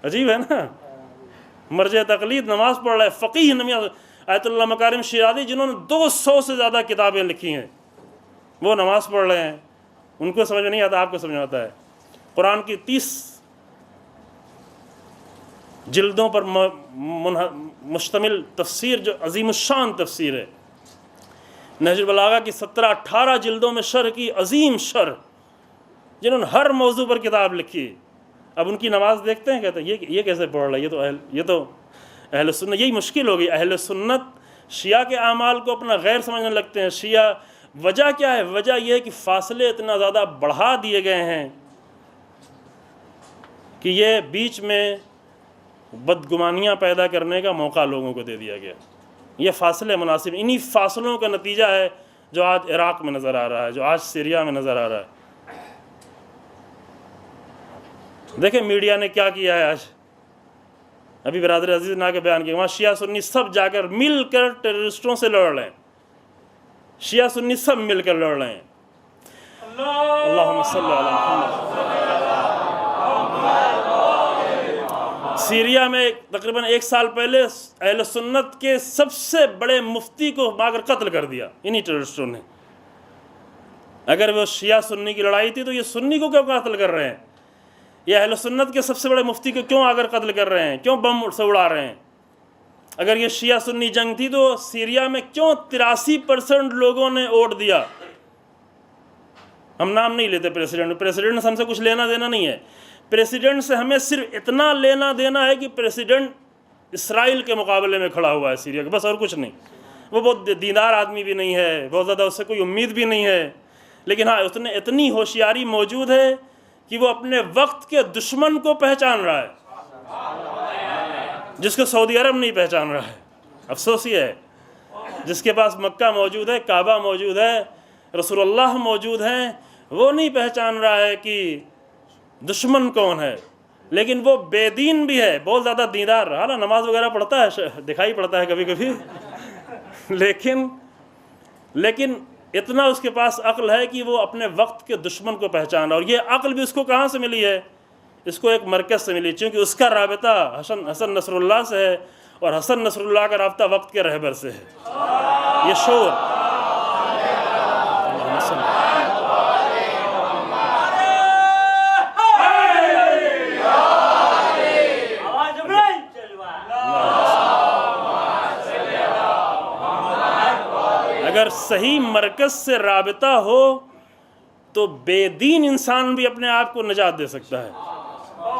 عجیب ہے نا۔ مرجع تقلید نماز پڑھ رہا ہے، فقیہ نماز، آیت اللہ مکارم شیرازی جنہوں نے 200 سے زیادہ کتابیں لکھی ہیں وہ نماز پڑھ رہے ہیں، ان کو سمجھ میں نہیں آتا، آپ کو سمجھ میں آتا ہے۔ قرآن کی 30 جلدوں پر مشتمل تفسیر جو عظیم الشان تفسیر ہے، نہج البلاغہ کی 17-18 جلدوں میں شرح کی عظیم شرح، جنہوں نے ہر موضوع پر کتاب لکھی، اب ان کی نماز دیکھتے ہیں، کہتے ہیں یہ کیسے پڑھ رہا ہے، یہ تو اہل سنت، یہی مشکل ہو گئی، اہل سنت شیعہ کے اعمال کو اپنا غیر سمجھنے لگتے ہیں۔ شیعہ وجہ کیا ہے؟ وجہ یہ ہے کہ فاصلے اتنا زیادہ بڑھا دیے گئے ہیں کہ یہ بیچ میں بدگمانیاں پیدا کرنے کا موقع لوگوں کو دے دیا گیا۔ یہ فاصلے مناسب، انہی فاصلوں کا نتیجہ ہے جو آج عراق میں نظر آ رہا ہے، جو آج سیریا میں نظر آ رہا ہے۔ دیکھیں میڈیا نے کیا کیا ہے آج، ابھی برادر عزیز نے آ کے بیان کیا، وہاں شیعہ سنی سب جا کر مل کر ٹیررسٹوں سے لڑ رہے ہیں، شیعہ سنی سب مل کر لڑ رہے ہیں۔ اللہم صلی علی محمد۔ سیریا میں تقریباً 1 سال پہلے اہل سنت کے سب سے بڑے مفتی کو مار کر قتل کر دیا انہی ٹیررسٹوں نے۔ اگر وہ شیعہ سنی کی لڑائی تھی تو یہ سنی کو کیوں قتل کر رہے ہیں؟ یہ اہل سنت کے سب سے بڑے مفتی کو کیوں آ کر قتل کر رہے ہیں؟ کیوں بم سے اڑا رہے ہیں؟ اگر یہ شیعہ سنی جنگ تھی تو سیریا میں کیوں 83% لوگوں نے ووٹ دیا؟ ہم نام نہیں لیتے پریسیڈنٹ سے ہم سے کچھ لینا دینا نہیں ہے، پریسیڈنٹ سے ہمیں صرف اتنا لینا دینا ہے کہ پریسیڈنٹ اسرائیل کے مقابلے میں کھڑا ہوا ہے سیریا کا، بس اور کچھ نہیں۔ وہ بہت دیندار آدمی بھی نہیں ہے، بہت زیادہ اس سے کوئی امید بھی نہیں ہے، لیکن ہاں اس نے اتنی ہوشیاری موجود ہے کہ وہ اپنے وقت کے دشمن کو پہچان رہا ہے، جس کو سعودی عرب نہیں پہچان رہا ہے۔ افسوس یہ ہے، جس کے پاس مکہ موجود ہے، کعبہ موجود ہے، رسول اللہ موجود ہیں، وہ نہیں پہچان رہا ہے کہ دشمن کون ہے، لیکن وہ بے دین بھی ہے، بہت زیادہ دیندار، حالانکہ نماز وغیرہ پڑھتا ہے، دکھائی پڑتا ہے کبھی کبھی، لیکن اتنا اس کے پاس عقل ہے کہ وہ اپنے وقت کے دشمن کو پہچانا، اور یہ عقل بھی اس کو کہاں سے ملی ہے؟ اس کو ایک مرکز سے ملی، چونکہ اس کا رابطہ حسن نصر اللہ سے ہے، اور حسن نصر اللہ کا رابطہ وقت کے رہبر سے ہے۔ یہ شعور اگر صحیح مرکز سے رابطہ ہو تو بے دین انسان بھی اپنے آپ کو نجات دے سکتا ہے،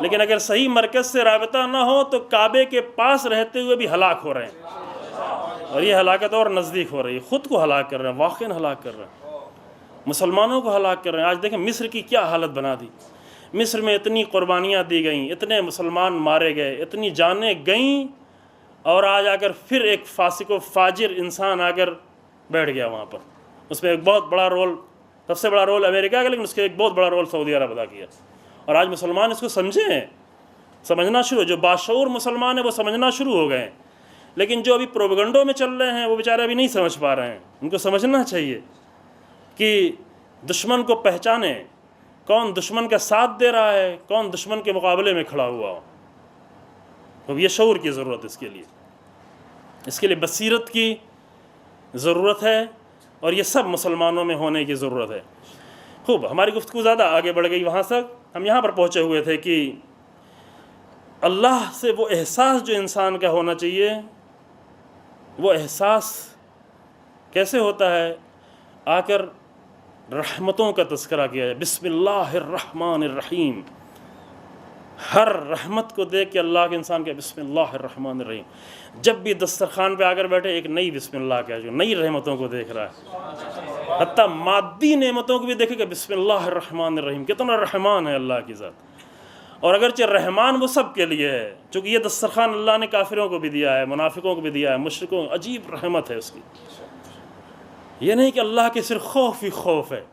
لیکن اگر صحیح مرکز سے رابطہ نہ ہو تو کعبے کے پاس رہتے ہوئے بھی ہلاک ہو رہے ہیں، اور یہ ہلاکت اور نزدیک ہو رہی ہے، خود کو ہلاک کر رہے ہیں، واقعاً ہلاک کر رہے ہیں، مسلمانوں کو ہلاک کر رہے ہیں۔ آج دیکھیں مصر کی کیا حالت بنا دی، مصر میں اتنی قربانیاں دی گئیں، اتنے مسلمان مارے گئے، اتنی جانیں گئیں، اور آج آ کر پھر ایک فاسق و فاجر انسان آ کر بیٹھ گیا وہاں پر۔ اس میں ایک بہت بڑا رول، سب سے بڑا رول امریکہ کا، لیکن اس کے ایک بہت بڑا رول سعودی عرب ادا کیا، اور آج مسلمان اس کو سمجھے ہیں، سمجھنا شروع، جو باشعور مسلمان ہیں وہ سمجھنا شروع ہو گئے ہیں، لیکن جو ابھی پروپیگنڈوں میں چل رہے ہیں وہ بیچارے ابھی نہیں سمجھ پا رہے ہیں۔ ان کو سمجھنا چاہیے کہ دشمن کو پہچانیں، کون دشمن کا ساتھ دے رہا ہے، کون دشمن کے مقابلے میں کھڑا ہوا ہو۔ تو یہ شعور کی ضرورت اس کے لیے بصیرت کی ضرورت ہے، اور یہ سب مسلمانوں میں ہونے کی ضرورت ہے۔ خوب، ہماری گفتگو زیادہ آگے بڑھ گئی، وہاں تک ہم یہاں پر پہنچے ہوئے تھے کہ اللہ سے وہ احساس جو انسان کا ہونا چاہیے، وہ احساس کیسے ہوتا ہے؟ آ کر رحمتوں کا تذکرہ کیا جائے، بسم اللہ الرحمن الرحیم، ہر رحمت کو دیکھ کے اللہ کے انسان کے بسم اللہ الرحمن الرحیم، جب بھی دسترخوان پہ آ کر بیٹھے ایک نئی بسم اللہ کہہ، جو نئی رحمتوں کو دیکھ رہا ہے، حتیٰ مادی نعمتوں کو بھی دیکھے کہ بسم اللہ الرحمن الرحیم، کتنا رحمان ہے اللہ کی ذات۔ اور اگرچہ رحمان وہ سب کے لیے ہے، چونکہ یہ دسترخوان اللہ نے کافروں کو بھی دیا ہے، منافقوں کو بھی دیا ہے، مشرکوں، عجیب رحمت ہے اس کی۔ یہ نہیں کہ اللہ کے صرف خوف ہی خوف ہے،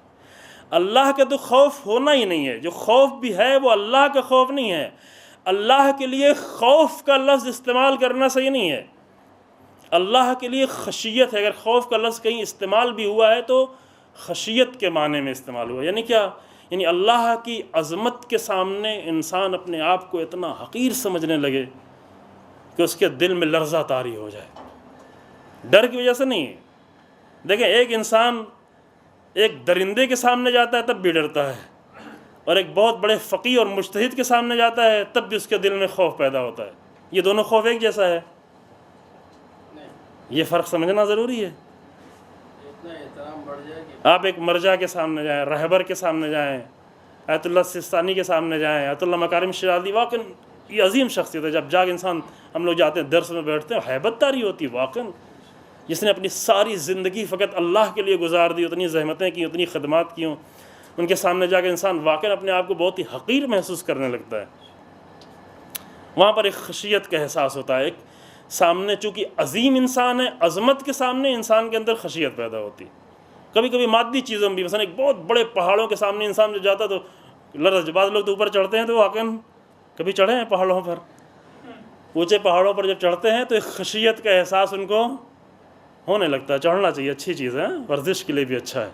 اللہ کا تو خوف ہونا ہی نہیں ہے، جو خوف بھی ہے وہ اللہ کا خوف نہیں ہے۔ اللہ کے لیے خوف کا لفظ استعمال کرنا صحیح نہیں ہے، اللہ کے لیے خشیت ہے۔ اگر خوف کا لفظ کہیں استعمال بھی ہوا ہے تو خشیت کے معنی میں استعمال ہوا، یعنی کیا؟ یعنی اللہ کی عظمت کے سامنے انسان اپنے آپ کو اتنا حقیر سمجھنے لگے کہ اس کے دل میں لرزہ طاری ہو جائے، ڈر کی وجہ سے نہیں ہے۔ دیکھیں، ایک انسان ایک درندے کے سامنے جاتا ہے تب بھی ڈرتا ہے، اور ایک بہت بڑے فقیہ اور مجتہد کے سامنے جاتا ہے تب بھی اس کے دل میں خوف پیدا ہوتا ہے۔ یہ دونوں خوف ایک جیسا ہے؟ یہ فرق سمجھنا ضروری ہے۔ آپ ایک مرجع کے سامنے جائیں، رہبر کے سامنے جائیں، آیت اللہ سستانی کے سامنے جائیں، آیت اللہ مکارم شیرازی، واقعاً یہ عظیم شخصیت ہے۔ جب جاگ انسان، ہم لوگ جاتے ہیں درس میں بیٹھتے ہیں، ہیبت طاری ہوتی ہے واقعاً۔ جس نے اپنی ساری زندگی فقط اللہ کے لیے گزار دی، اتنی زحمتیں کی، اتنی خدمات کی ہوں، ان کے سامنے جا کے انسان واقعاً اپنے آپ کو بہت ہی حقیر محسوس کرنے لگتا ہے۔ وہاں پر ایک خشیت کا احساس ہوتا ہے، ایک سامنے چونکہ عظیم انسان ہے، عظمت کے سامنے انسان کے اندر خشیت پیدا ہوتی ہے۔ کبھی کبھی مادی چیزوں میں بھی، مثلا ایک بہت بڑے پہاڑوں کے سامنے انسان جو جاتا تو لرز، بعض لوگ تو اوپر چڑھتے ہیں تو واقعاً کبھی چڑھے ہیں پہاڑوں پر، اونچے پہاڑوں پر جب چڑھتے ہیں تو ایک خشیت کا احساس ان کو ہونے لگتا ہے۔ چڑھنا چاہیے، اچھی چیز ہے، ورزش کے لیے بھی اچھا ہے۔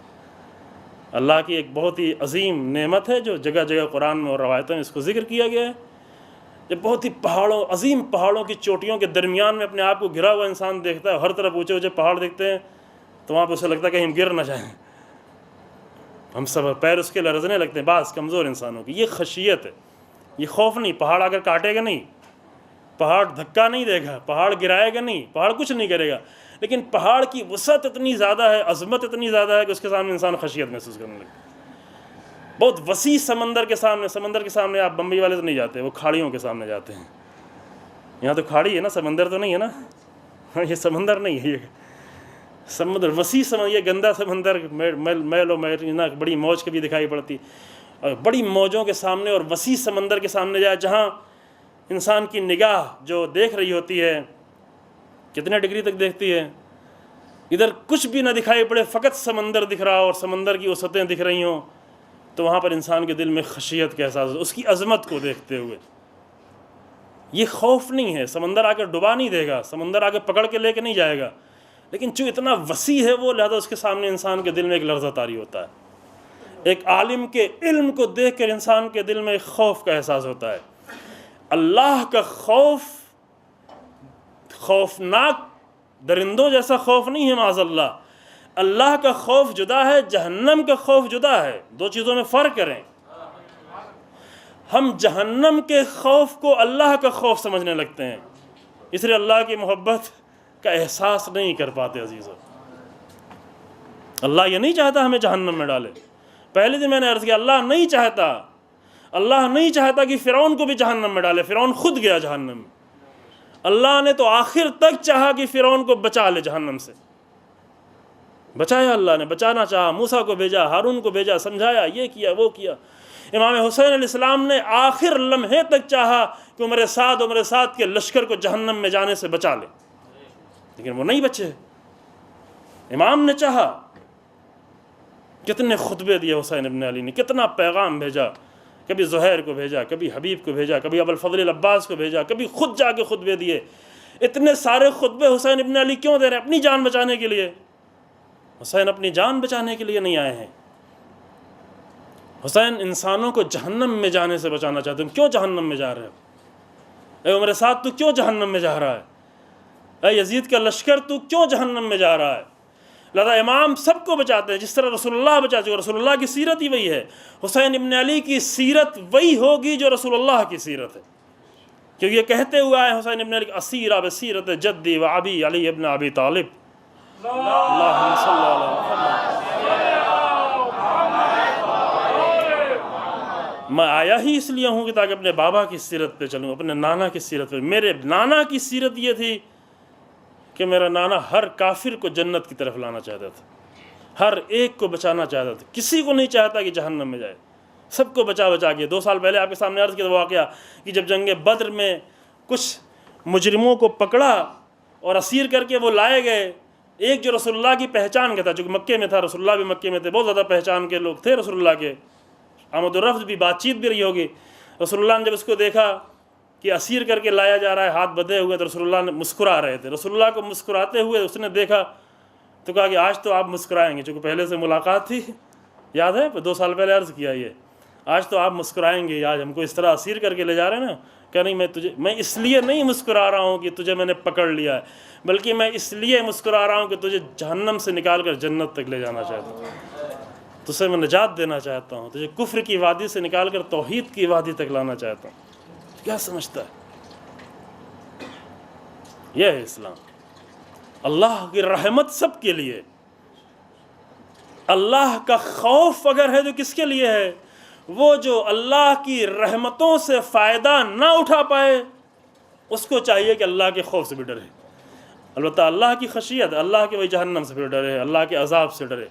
اللہ کی ایک بہت ہی عظیم نعمت ہے جو جگہ جگہ قرآن میں اور روایتوں میں اس کو ذکر کیا گیا ہے۔ جب بہت ہی پہاڑوں، عظیم پہاڑوں کی چوٹیوں کے درمیان میں اپنے آپ کو گھرا ہوا انسان دیکھتا ہے، ہر طرف اونچے اونچے پہاڑ دیکھتے ہیں، تو وہاں پہ اسے لگتا ہے کہ ہم گر نہ جائیں، ہم سب پیر اس کے لرزنے لگتے ہیں۔ بعض کمزور انسانوں کی یہ خشیت ہے، یہ خوف نہیں۔ پہاڑ اگر کاٹے گا نہیں، پہاڑ دھکا نہیں دے گا، پہاڑ گرائے گا نہیں، پہاڑ کچھ نہیں کرے گا، لیکن پہاڑ کی وسعت اتنی زیادہ ہے، عظمت اتنی زیادہ ہے کہ اس کے سامنے انسان خشیت محسوس کرنے لگتا ہے۔ بہت وسیع سمندر کے سامنے آپ بمبئی والے تو نہیں جاتے، وہ کھاڑیوں کے سامنے جاتے ہیں۔ یہاں تو کھاڑی ہے نا، سمندر تو نہیں ہے نا، یہ سمندر نہیں ہے، یہ سمندر وسیع سمندر، یہ گندا سمندر، میل و میرینا، بڑی موج کبھی دکھائی پڑتی، اور بڑی موجوں کے سامنے اور وسیع سمندر کے سامنے جائے جہاں انسان کی نگاہ جو دیکھ رہی ہوتی ہے کتنے ڈگری تک دیکھتی ہے، ادھر کچھ بھی نہ دکھائی پڑے، فقط سمندر دکھ رہا ہو اور سمندر کی وسعتیں دکھ رہی ہوں، تو وہاں پر انسان کے دل میں خشیت کا احساس، اس کی عظمت کو دیکھتے ہوئے۔ یہ خوف نہیں ہے، سمندر آ کے ڈبا نہیں دے گا، سمندر آ کے پکڑ کے لے کے نہیں جائے گا، لیکن جو اتنا وسیع ہے وہ، لہذا اس کے سامنے انسان کے دل میں ایک لرزہ طاری ہوتا ہے۔ ایک عالم کے علم کو دیکھ کر انسان کے دل میں ایک خوف کا احساس ہوتا ہے۔ اللہ کا خوف خوفناک درندوں جیسا خوف نہیں ہے، معاذ اللہ۔ اللہ کا خوف جدا ہے، جہنم کا خوف جدا ہے، دو چیزوں میں فرق کریں۔ ہم جہنم کے خوف کو اللہ کا خوف سمجھنے لگتے ہیں، اس لیے اللہ کی محبت کا احساس نہیں کر پاتے عزیزو۔ اللہ یہ نہیں چاہتا ہمیں جہنم میں ڈالے۔ پہلے دن میں نے عرض کیا، اللہ نہیں چاہتا کہ فرعون کو بھی جہنم میں ڈالے، فرعون خود گیا جہنم میں۔ اللہ نے تو آخر تک چاہا کہ فرعون کو بچا لے جہنم سے، بچایا، اللہ نے بچانا چاہا، موسیٰ کو بھیجا، ہارون کو بھیجا، سمجھایا، یہ کیا وہ کیا۔ امام حسین علیہ السلام نے آخر لمحے تک چاہا کہ عمر سعد کے لشکر کو جہنم میں جانے سے بچا لے، لیکن وہ نہیں بچے۔ امام نے چاہا، کتنے خطبے دیے حسین ابن علی نے، کتنا پیغام بھیجا، کبھی زہیر کو بھیجا، کبھی حبیب کو بھیجا، کبھی ابوالفضل العباس کو بھیجا، کبھی خود جا کے خطبے دیے۔ اتنے سارے خطبے حسین ابن علی کیوں دے رہے ہیں؟ اپنی جان بچانے کے لیے۔ حسین اپنی جان بچانے کے لیے نہیں آئے ہیں، حسین انسانوں کو جہنم میں جانے سے بچانا چاہتے ہیں۔ کیوں جہنم میں جا رہے ہو؟ اے عمر سعد تو کیوں جہنم میں جا رہا ہے؟ اے یزید کا لشکر تو کیوں جہنم میں جا رہا ہے؟ لہذا امام سب کو بچاتے ہیں، جس طرح رسول اللہ بچاتے ہیں، رسول اللہ کی سیرت ہی وہی ہے۔ حسین ابن علی کی سیرت وہی ہوگی جو رسول اللہ کی سیرت ہے، کیونکہ یہ کہتے ہوئے آئے حسین ابن علی، اسیرہ بسیرت جدی و ابی علی ابن ابی طالب، اللہم صلی علی محمد۔ میں آیا ہی اس لیے ہوں کہ تاکہ اپنے بابا کی سیرت پہ چلوں، اپنے نانا کی سیرت پہ۔ میرے نانا کی سیرت یہ تھی کہ میرا نانا ہر کافر کو جنت کی طرف لانا چاہتا تھا، ہر ایک کو بچانا چاہتا تھا، کسی کو نہیں چاہتا کہ جہنم میں جائے، سب کو بچا کے۔ 2 سال پہلے آپ کے سامنے عرض کیا واقعہ کہ جب جنگ بدر میں کچھ مجرموں کو پکڑا اور اسیر کر کے وہ لائے گئے، ایک جو رسول اللہ کی پہچان کا تھا، جو کہ مکے میں تھا، رسول اللہ بھی مکے میں تھے، بہت زیادہ پہچان کے لوگ تھے رسول اللہ کے، آمد و رفت بھی، بات چیت بھی رہی ہوگی۔ رسول اللہ نے جب اس کو دیکھا کہ اسیر کر کے لایا جا رہا ہے، ہاتھ بدھے ہوئے، تو رسول اللہ نے مسکرا رہے تھے۔ رسول اللہ کو مسکراتے ہوئے اس نے دیکھا تو کہا کہ آج تو آپ مسکرائیں گے، چونکہ پہلے سے ملاقات تھی، یاد ہے 2 سال پہلے عرض کیا، یہ آج تو آپ مسکرائیں گے، آج ہم کو اس طرح اسیر کر کے لے جا رہے ہیں نا، کہ نہیں میں اس لیے نہیں مسکرا رہا ہوں کہ تجھے میں نے پکڑ لیا ہے، بلکہ میں اس لیے مسکرا رہا ہوں کہ تجھے جہنم سے نکال کر جنت تک لے جانا چاہتا ہوں، تجھے میں نجات دینا چاہتا ہوں، تجھے کفر کی وادی سے نکال کر توحید کی وادی تک لانا چاہتا ہوں۔ کیا سمجھتا ہے؟ یہ ہے اسلام۔ اللہ کی رحمت سب کے لیے، اللہ کا خوف اگر ہے تو کس کے لیے ہے؟ وہ جو اللہ کی رحمتوں سے فائدہ نہ اٹھا پائے اس کو چاہیے کہ اللہ کے خوف سے بھی ڈرے۔ البتہ اللہ کی خشیت، اللہ کے وہی جہنم سے بھی ڈرے، اللہ کے عذاب سے ڈرے۔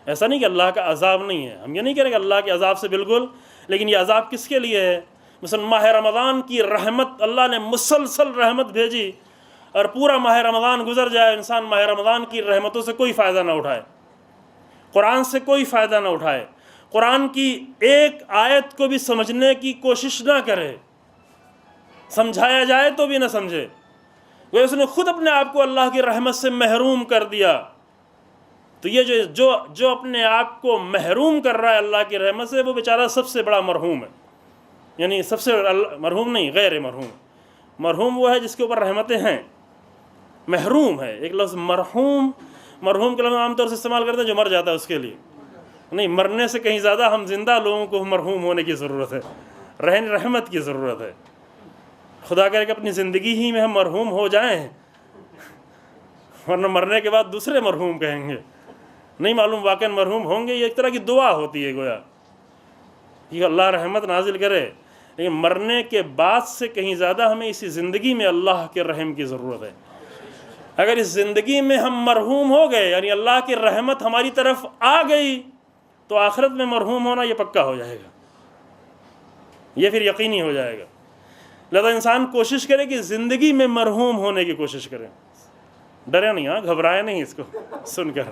ایسا نہیں کہ اللہ کا عذاب نہیں ہے، ہم یہ نہیں کہہ رہے کہ اللہ کے عذاب سے بالکل، لیکن یہ عذاب کس کے لیے ہے؟ مثلا ماہ رمضان کی رحمت، اللہ نے مسلسل رحمت بھیجی اور پورا ماہ رمضان گزر جائے، انسان ماہ رمضان کی رحمتوں سے کوئی فائدہ نہ اٹھائے، قرآن سے کوئی فائدہ نہ اٹھائے، قرآن کی ایک آیت کو بھی سمجھنے کی کوشش نہ کرے، سمجھایا جائے تو بھی نہ سمجھے، وہ اس نے خود اپنے آپ کو اللہ کی رحمت سے محروم کر دیا۔ تو یہ جو اپنے آپ کو محروم کر رہا ہے اللہ کی رحمت سے، وہ بیچارہ سب سے بڑا مرحوم ہے، یعنی سب سے مرحوم نہیں، غیر مرحوم۔ مرحوم وہ ہے جس کے اوپر رحمتیں ہیں، محروم ہے ایک لفظ مرحوم کے لفظ عام طور سے استعمال کرتے ہیں جو مر جاتا ہے اس کے لیے، نہیں، مرنے سے کہیں زیادہ ہم زندہ لوگوں کو مرحوم ہونے کی ضرورت ہے، رحمت کی ضرورت ہے۔ خدا کرے کہ اپنی زندگی ہی میں ہم مرحوم ہو جائیں، ورنہ مرنے کے بعد دوسرے مرحوم کہیں گے، نہیں معلوم واقعا مرحوم ہوں گے۔ یہ ایک طرح کی دعا ہوتی ہے گویا کہ اللہ رحمت نازل کرے، لیکن مرنے کے بعد سے کہیں زیادہ ہمیں اسی زندگی میں اللہ کے رحم کی ضرورت ہے۔ اگر اس زندگی میں ہم مرحوم ہو گئے، یعنی اللہ کی رحمت ہماری طرف آ گئی، تو آخرت میں مرحوم ہونا یہ پکا ہو جائے گا، یہ پھر یقینی ہو جائے گا۔ لہذا انسان کوشش کرے کہ زندگی میں مرحوم ہونے کی کوشش کرے، ڈرے نہیں، گھبرائے نہیں اس کو سن کر۔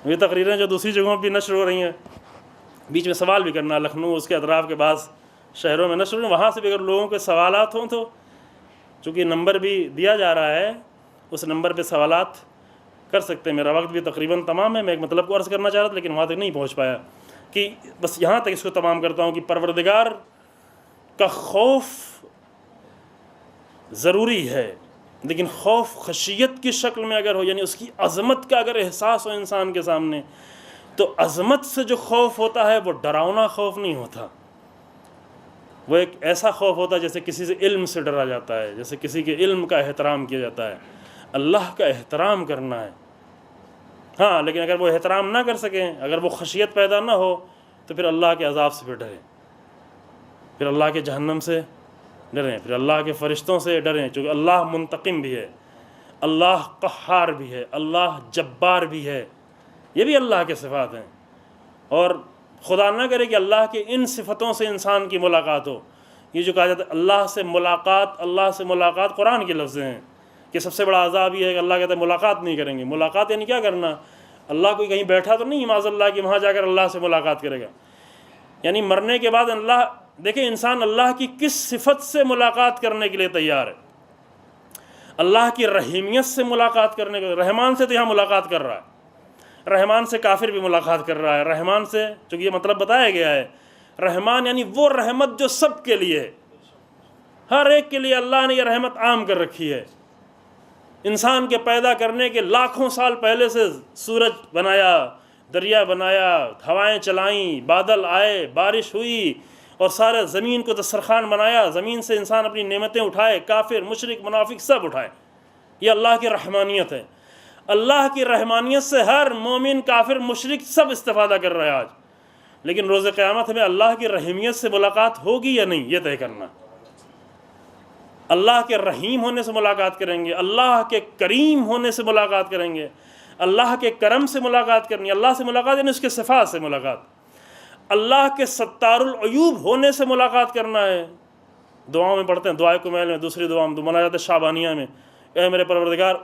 یہ تقریریں جو دوسری جگہوں پہ نشر ہو رہی ہیں، بیچ میں سوال بھی کرنا، لکھنؤ اس کے اطراف کے بعض شہروں میں نشر ہو رہی ہیں، وہاں سے بھی اگر لوگوں کے سوالات ہوں تو چونکہ نمبر بھی دیا جا رہا ہے، اس نمبر پہ سوالات کر سکتے ہیں۔ میرا وقت بھی تقریباً تمام ہے، میں ایک مطلب کو عرض کرنا چاہ رہا تھا لیکن وہاں تک نہیں پہنچ پایا، کہ بس یہاں تک اس کو تمام کرتا ہوں کہ پروردگار کا خوف ضروری ہے، لیکن خوف خشیت کی شکل میں اگر ہو، یعنی اس کی عظمت کا اگر احساس ہو انسان کے سامنے، تو عظمت سے جو خوف ہوتا ہے وہ ڈراؤنا خوف نہیں ہوتا، وہ ایک ایسا خوف ہوتا ہے جیسے کسی سے علم سے ڈرا جاتا ہے، جیسے کسی کے علم کا احترام کیا جاتا ہے، اللہ کا احترام کرنا ہے۔ ہاں لیکن اگر وہ احترام نہ کر سکیں، اگر وہ خشیت پیدا نہ ہو، تو پھر اللہ کے عذاب سے پھر ڈریں، پھر اللہ کے جہنم سے ڈریں، پھر اللہ کے فرشتوں سے ڈریں، چونکہ اللہ منتقم بھی ہے، اللہ قہار بھی ہے، اللہ جبار بھی ہے، یہ بھی اللہ کے صفات ہیں۔ اور خدا نہ کرے کہ اللہ کے ان صفتوں سے انسان کی ملاقات ہو۔ یہ جو کہا جاتا ہے اللہ سے ملاقات قرآن کے لفظ ہیں کہ سب سے بڑا عذاب یہ ہے کہ اللہ کہتا ہے ملاقات نہیں کریں گے۔ ملاقات یعنی کیا کرنا؟ اللہ کوئی کہیں بیٹھا تو نہیں معاذ اللہ کہ وہاں جا کر اللہ سے ملاقات کرے گا، یعنی مرنے کے بعد اللہ، دیکھیں انسان اللہ کی کس صفت سے ملاقات کرنے کے لیے تیار ہے۔ اللہ کی رحیمیت سے ملاقات کرنے کے، رحمان سے تو یہاں ملاقات کر رہا ہے، رحمان سے کافر بھی ملاقات کر رہا ہے، رحمان سے، چونکہ یہ مطلب بتایا گیا ہے، رحمان یعنی وہ رحمت جو سب کے لیے ہے، ہر ایک کے لیے اللہ نے یہ رحمت عام کر رکھی ہے۔ انسان کے پیدا کرنے کے لاکھوں سال پہلے سے سورج بنایا، دریا بنایا، ہوائیں چلائیں، بادل آئے، بارش ہوئی، اور سارے زمین کو دسترخوان بنایا، زمین سے انسان اپنی نعمتیں اٹھائے، کافر مشرک منافق سب اٹھائے، یہ اللہ کی رحمانیت ہے۔ اللہ کی رحمانیت سے ہر مومن کافر مشرک سب استفادہ کر رہے ہیں آج، لیکن روز قیامت میں اللہ کی رحیمیت سے ملاقات ہوگی یا نہیں، یہ طے کرنا۔ اللہ کے رحیم ہونے سے ملاقات کریں گے، اللہ کے کریم ہونے سے ملاقات کریں گے، اللہ کے کرم سے ملاقات کرنی ہے۔ اللہ سے ملاقات یعنی اس کے صفات سے ملاقات، اللہ کے ستار العیوب ہونے سے ملاقات کرنا ہے۔ دعاؤں میں پڑھتے ہیں، دعائے کمیل میں، دوسری دعا میں مناجات شعبانیہ میں، اے میرے پروردگار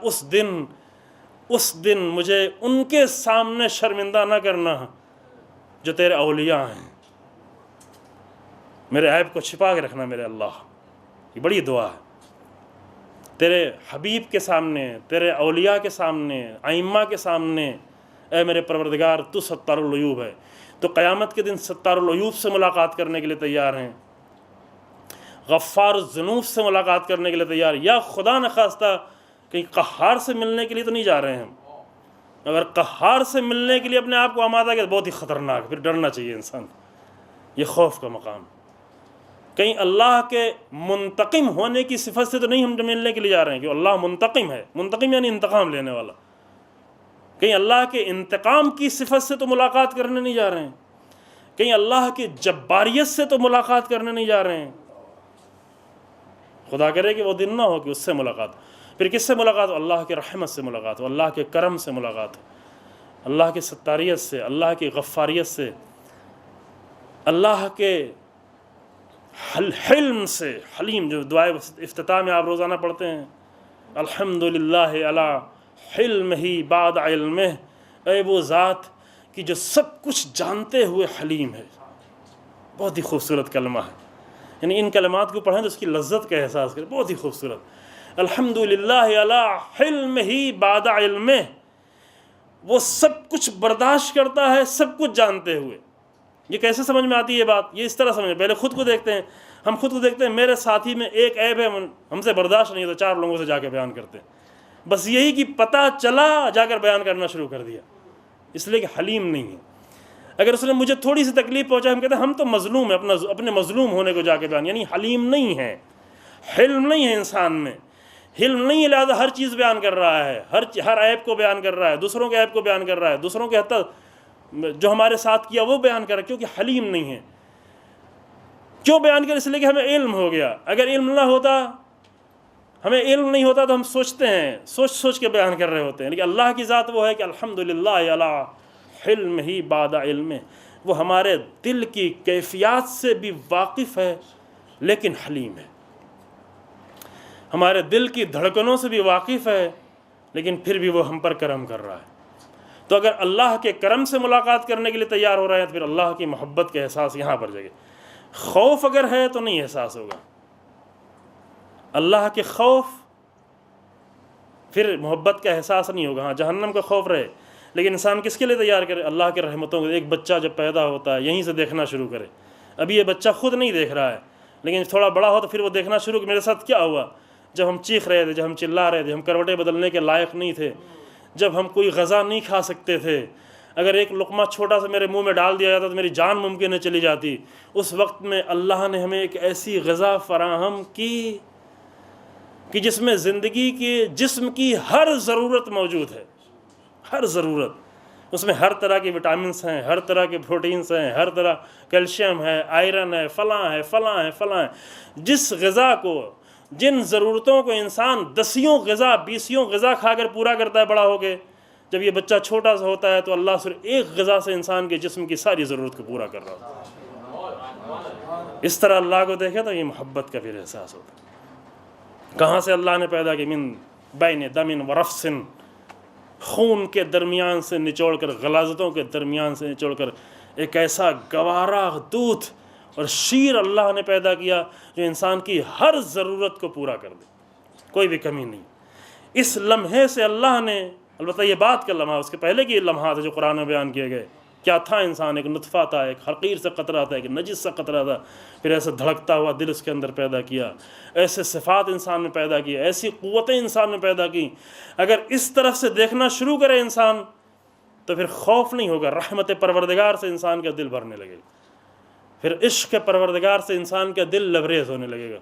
اس دن مجھے ان کے سامنے شرمندہ نہ کرنا جو تیرے اولیاء ہیں، میرے عیب کو چھپا کے رکھنا میرے اللہ۔ یہ بڑی دعا ہے، تیرے حبیب کے سامنے، تیرے اولیاء کے سامنے، ائمہ کے سامنے، اے میرے پروردگار تو ستار العیوب ہے۔ تو قیامت کے دن ستار العیوب سے ملاقات کرنے کے لیے تیار ہیں۔ غفار الذنوب سے ملاقات کرنے کے لیے تیار، یا خدا نخواستہ کہیں قہار سے ملنے کے لیے تو نہیں جا رہے ہیں ہم؟ اگر قہار سے ملنے کے لیے اپنے آپ کو آمادہ کیا تو بہت ہی خطرناک، پھر ڈرنا چاہیے انسان، یہ خوف کا مقام۔ کہیں اللہ کے منتقم ہونے کی صفت سے تو نہیں ہم ملنے کے لیے جا رہے ہیں کہ اللہ منتقم ہے، منتقم یعنی انتقام لینے والا، کہیں اللہ کے انتقام کی صفت سے تو ملاقات کرنے نہیں جا رہے ہیں، کہیں اللہ کی جباریت سے تو ملاقات کرنے نہیں جا رہے ہیں۔ خدا کرے کہ وہ دن نہ ہو کہ اس سے ملاقات، پھر کس سے ملاقات ہو؟ اللہ کے رحمت سے ملاقات ہو، اللہ کے کرم سے ملاقات ہو، اللہ کی ستاریت سے، اللہ کی غفاریت سے، اللہ کے حلم سے۔ حلیم جو دعائے افتتاح میں آپ روزانہ پڑھتے ہیں، الحمدللہ علی حلمہ بعد علمہ، اے وہ ذات کی جو سب کچھ جانتے ہوئے حلیم ہے۔ بہت ہی خوبصورت کلمہ ہے، یعنی ان کلمات کو پڑھیں تو اس کی لذت کا احساس کریں، بہت ہی خوبصورت۔ الحمدللہ علی حلمہ بعد علمہ، وہ سب کچھ برداشت کرتا ہے سب کچھ جانتے ہوئے۔ یہ کیسے سمجھ میں آتی ہے یہ بات؟ یہ اس طرح سمجھ، پہلے خود کو دیکھتے ہیں، ہم خود کو دیکھتے ہیں، میرے ساتھی میں ایک عیب ہے ہم سے برداشت نہیں ہے تو 4 لوگوں سے جا کے بیان کرتے ہیں، بس یہی کہ پتہ چلا جا کر بیان کرنا شروع کر دیا، اس لیے کہ حلیم نہیں ہے۔ اگر اس نے مجھے تھوڑی سی تکلیف پہنچا، ہم کہتے ہیں ہم تو مظلوم ہیں، اپنے مظلوم ہونے کو جا کے بیان، یعنی حلیم نہیں ہے، حلم نہیں ہے انسان میں، حلم نہیں ہے، لہٰذا ہر چیز بیان کر رہا ہے، ہر عیب کو بیان کر رہا ہے، دوسروں کے عیب کو بیان کر رہا ہے، دوسروں کے حتی جو ہمارے ساتھ کیا وہ بیان کر رہا ہے، کیونکہ حلیم نہیں ہے۔ کیوں بیان کر؟ اس لیے کہ ہمیں علم ہو گیا۔ اگر علم نہ ہوتا، ہمیں علم نہیں ہوتا تو ہم سوچتے ہیں، سوچ کے بیان کر رہے ہوتے ہیں، لیکن اللہ کی ذات وہ ہے کہ الحمدللہ علی حلمہ بعد علمہ، وہ ہمارے دل کی کیفیات سے بھی واقف ہے لیکن حلیم ہے، ہمارے دل کی دھڑکنوں سے بھی واقف ہے لیکن پھر بھی وہ ہم پر کرم کر رہا ہے۔ تو اگر اللہ کے کرم سے ملاقات کرنے کے لیے تیار ہو رہے ہیں تو پھر اللہ کی محبت کا احساس یہاں پر جگے۔ خوف اگر ہے تو نہیں احساس ہوگا، اللہ کے خوف پھر محبت کا احساس نہیں ہوگا۔ ہاں جہنم کا خوف رہے، لیکن انسان کس کے لیے تیار کرے؟ اللہ کے رحمتوں کو۔ ایک بچہ جب پیدا ہوتا ہے یہیں سے دیکھنا شروع کرے، ابھی یہ بچہ خود نہیں دیکھ رہا ہے، لیکن تھوڑا بڑا ہو تو پھر وہ دیکھنا شروع کہ میرے ساتھ کیا ہوا، جب ہم چیخ رہے تھے، جب ہم چلا رہے تھے، ہم کروٹیں بدلنے کے لائق نہیں تھے، جب ہم کوئی غذا نہیں کھا سکتے تھے، اگر ایک لقمہ چھوٹا سا میرے منہ میں ڈال دیا جاتا تو میری جان ممکن ہے چلی جاتی، اس وقت میں اللہ نے ہمیں ایک ایسی غذا فراہم کی کہ جس میں زندگی کے جسم کی ہر ضرورت موجود ہے، ہر ضرورت، اس میں ہر طرح کی وٹامنس ہیں، ہر طرح کے پروٹینس ہیں، ہر طرح کیلشیم ہے، آئرن ہے، فلاں ہے، فلاں ہے، فلاں ہے۔ جس غذا کو، جن ضرورتوں کو انسان 10 غذا 20 غذا کھا کر پورا کرتا ہے بڑا ہو کے، جب یہ بچہ چھوٹا سا ہوتا ہے تو اللہ صرف ایک غذا سے انسان کے جسم کی ساری ضرورت کو پورا کر رہا ہوتا ہے۔ اس طرح اللہ کو دیکھے تو یہ محبت کا پھر احساس ہوتا ہے۔ کہاں سے اللہ نے پیدا کی؟ من بین دم و رفس، خون کے درمیان سے نچوڑ کر، غلاظتوں کے درمیان سے نچوڑ کر ایک ایسا گوارا دودھ اور شیر اللہ نے پیدا کیا جو انسان کی ہر ضرورت کو پورا کر دے، کوئی بھی کمی نہیں۔ اس لمحے سے اللہ نے، البتہ یہ بات کا لمحہ، اس کے پہلے کی لمحات جو قرآن میں بیان کیے گئے، کیا تھا انسان؟ ایک نطفہ تھا، ایک حقیر سے قطرہ تھا، ایک نجس سا قطرہ تھا، پھر ایسے دھڑکتا ہوا دل اس کے اندر پیدا کیا، ایسے صفات انسان میں پیدا کی، ایسی قوتیں انسان میں پیدا کی۔ اگر اس طرف سے دیکھنا شروع کرے انسان تو پھر خوف نہیں ہوگا، رحمت پروردگار سے انسان کا دل بھرنے لگے گا، پھر عشق پروردگار سے انسان کا دل لبریز ہونے لگے گا۔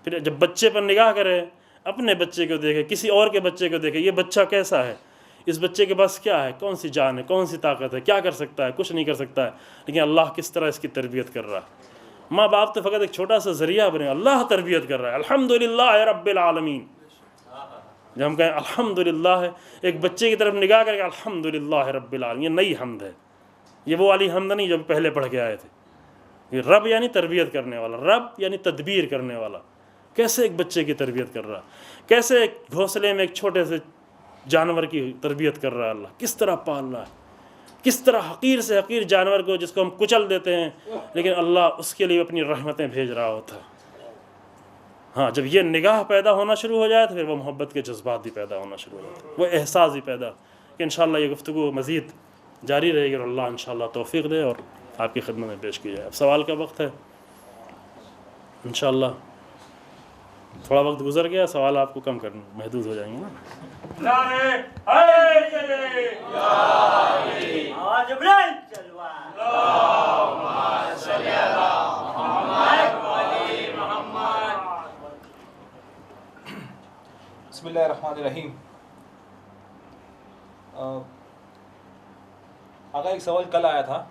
پھر جب بچے پر نگاہ کرے، اپنے بچے کو دیکھے، کسی اور کے بچے کو دیکھے، یہ بچہ کیسا ہے، اس بچے کے پاس کیا ہے، کون سی جان ہے، کون سی طاقت ہے، کیا کر سکتا ہے، کچھ نہیں کر سکتا ہے، لیکن اللہ کس طرح اس کی تربیت کر رہا ہے۔ ماں باپ تو فقط ایک چھوٹا سا ذریعہ بنے، اللہ تربیت کر رہا ہے۔ الحمدللہ رب العالمین، جب ہم کہیں الحمدللہ، ایک بچے کی طرف نگاہ کر کے الحمدللہ رب العالمین، یہ نئی حمد ہے، یہ وہ والی حمد نہیں جو پہلے پڑھ کے آئے تھے۔ یہ رب یعنی تربیت کرنے والا، رب یعنی تدبیر کرنے والا۔ کیسے ایک بچے کی تربیت کر رہا، کیسے ایک گھونسلے میں ایک چھوٹے سے جانور کی تربیت کر رہا ہے اللہ، کس طرح پال رہا ہے، کس طرح حقیر سے حقیر جانور کو جس کو ہم کچل دیتے ہیں، لیکن اللہ اس کے لیے اپنی رحمتیں بھیج رہا ہوتا ہے۔ ہاں جب یہ نگاہ پیدا ہونا شروع ہو جائے تو پھر وہ محبت کے جذبات بھی پیدا ہونا شروع ہو جاتے ہیں، وہ احساس بھی پیدا، کہ انشاءاللہ یہ گفتگو مزید جاری رہے گی اور اللہ انشاءاللہ توفیق دے اور آپ کی خدمت میں پیش کی جائے۔ اب سوال کا وقت ہے انشاءاللہ۔ تھوڑا وقت گزر گیا، سوال آپ کو کم کرنا محدود ہو جائیں گے نا۔ بسم اللہ الرحمن الرحیم۔ آقا ایک سوال کل آیا تھا،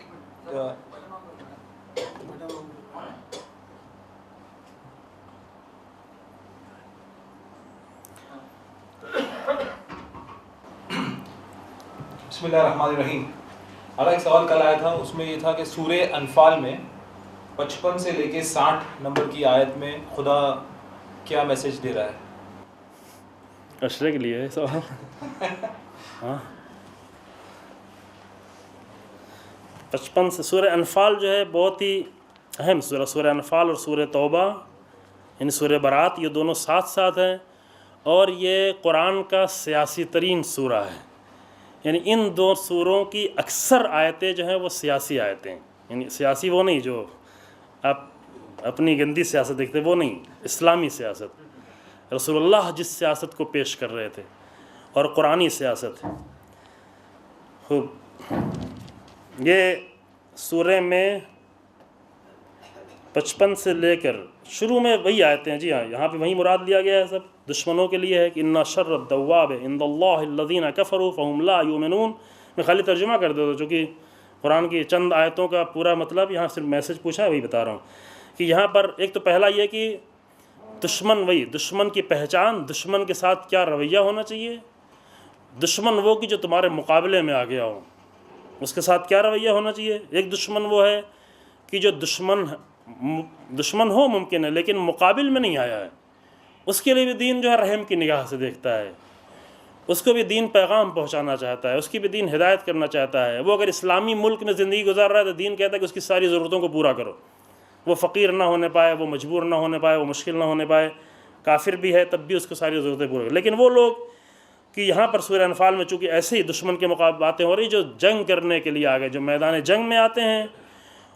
بسم اللہ الرحمن الرحیم۔ آقا ایک سوال کل آیا تھا، اس میں یہ تھا کہ سورہ انفال میں 55 سے لے کے 60 نمبر کی آیت میں خدا کیا میسج دے رہا ہے؟ اشرے کے لیے سوال۔ ہاں 55 سے سورہ انفال جو ہے بہت ہی اہم سورہ، سورہ انفال اور سورہ توبہ یعنی سورہ برات، یہ دونوں ساتھ ساتھ ہیں، اور یہ قرآن کا سیاسی ترین سورہ ہے۔ یعنی ان دو سوروں کی اکثر آیتیں جو ہیں وہ سیاسی آیتیں، یعنی سیاسی وہ نہیں جو آپ اپنی گندی سیاست دیکھتے، وہ نہیں، اسلامی سیاست، رسول اللہ جس سیاست کو پیش کر رہے تھے، اور قرآنی سیاست۔ خوب، یہ سورہ میں 55 سے لے کر شروع میں وہی آیتیں ہیں، جی ہاں یہاں پہ وہی مراد لیا گیا ہے، سب دشمنوں کے لیے ہے کہ اِنَّ شَرَّ الدَّوَّابِ عِندَ اللَّهِ الَّذِينَ كَفَرُوا فَهُمْ لَا يُؤْمِنُونَ۔ میں خالی ترجمہ کر دیتا ہوں چونکہ قرآن کی چند آیتوں کا پورا مطلب یہاں صرف میسج پوچھا ہے، وہی بتا رہا ہوں کہ یہاں پر ایک تو پہلا یہ کہ دشمن، وہی دشمن کی پہچان، دشمن کے ساتھ کیا رویہ ہونا چاہیے، دشمن وہ کہ جو تمہارے مقابلے میں آ گیا ہو، اس کے ساتھ کیا رویہ ہونا چاہیے۔ ایک دشمن وہ ہے کہ جو دشمن ہو ممکن ہے لیکن مقابل میں نہیں آیا ہے، اس کے لیے بھی دین جو ہے رحم کی نگاہ سے دیکھتا ہے، اس کو بھی دین پیغام پہنچانا چاہتا ہے، اس کی بھی دین ہدایت کرنا چاہتا ہے۔ وہ اگر اسلامی ملک میں زندگی گزار رہا ہے تو دین کہتا ہے کہ اس کی ساری ضرورتوں کو پورا کرو، وہ فقیر نہ ہونے پائے، وہ مجبور نہ ہونے پائے، وہ مشکل نہ ہونے پائے، کافر بھی ہے تب بھی اس کو ساری ضرورتیں پورا کرو۔ لیکن وہ لوگ کہ یہاں پر سورہ انفال میں چونکہ ایسے ہی دشمن کے مقابلے باتیں ہو رہی جو جنگ کرنے کے لیے آ گئے، جو میدان جنگ میں آتے ہیں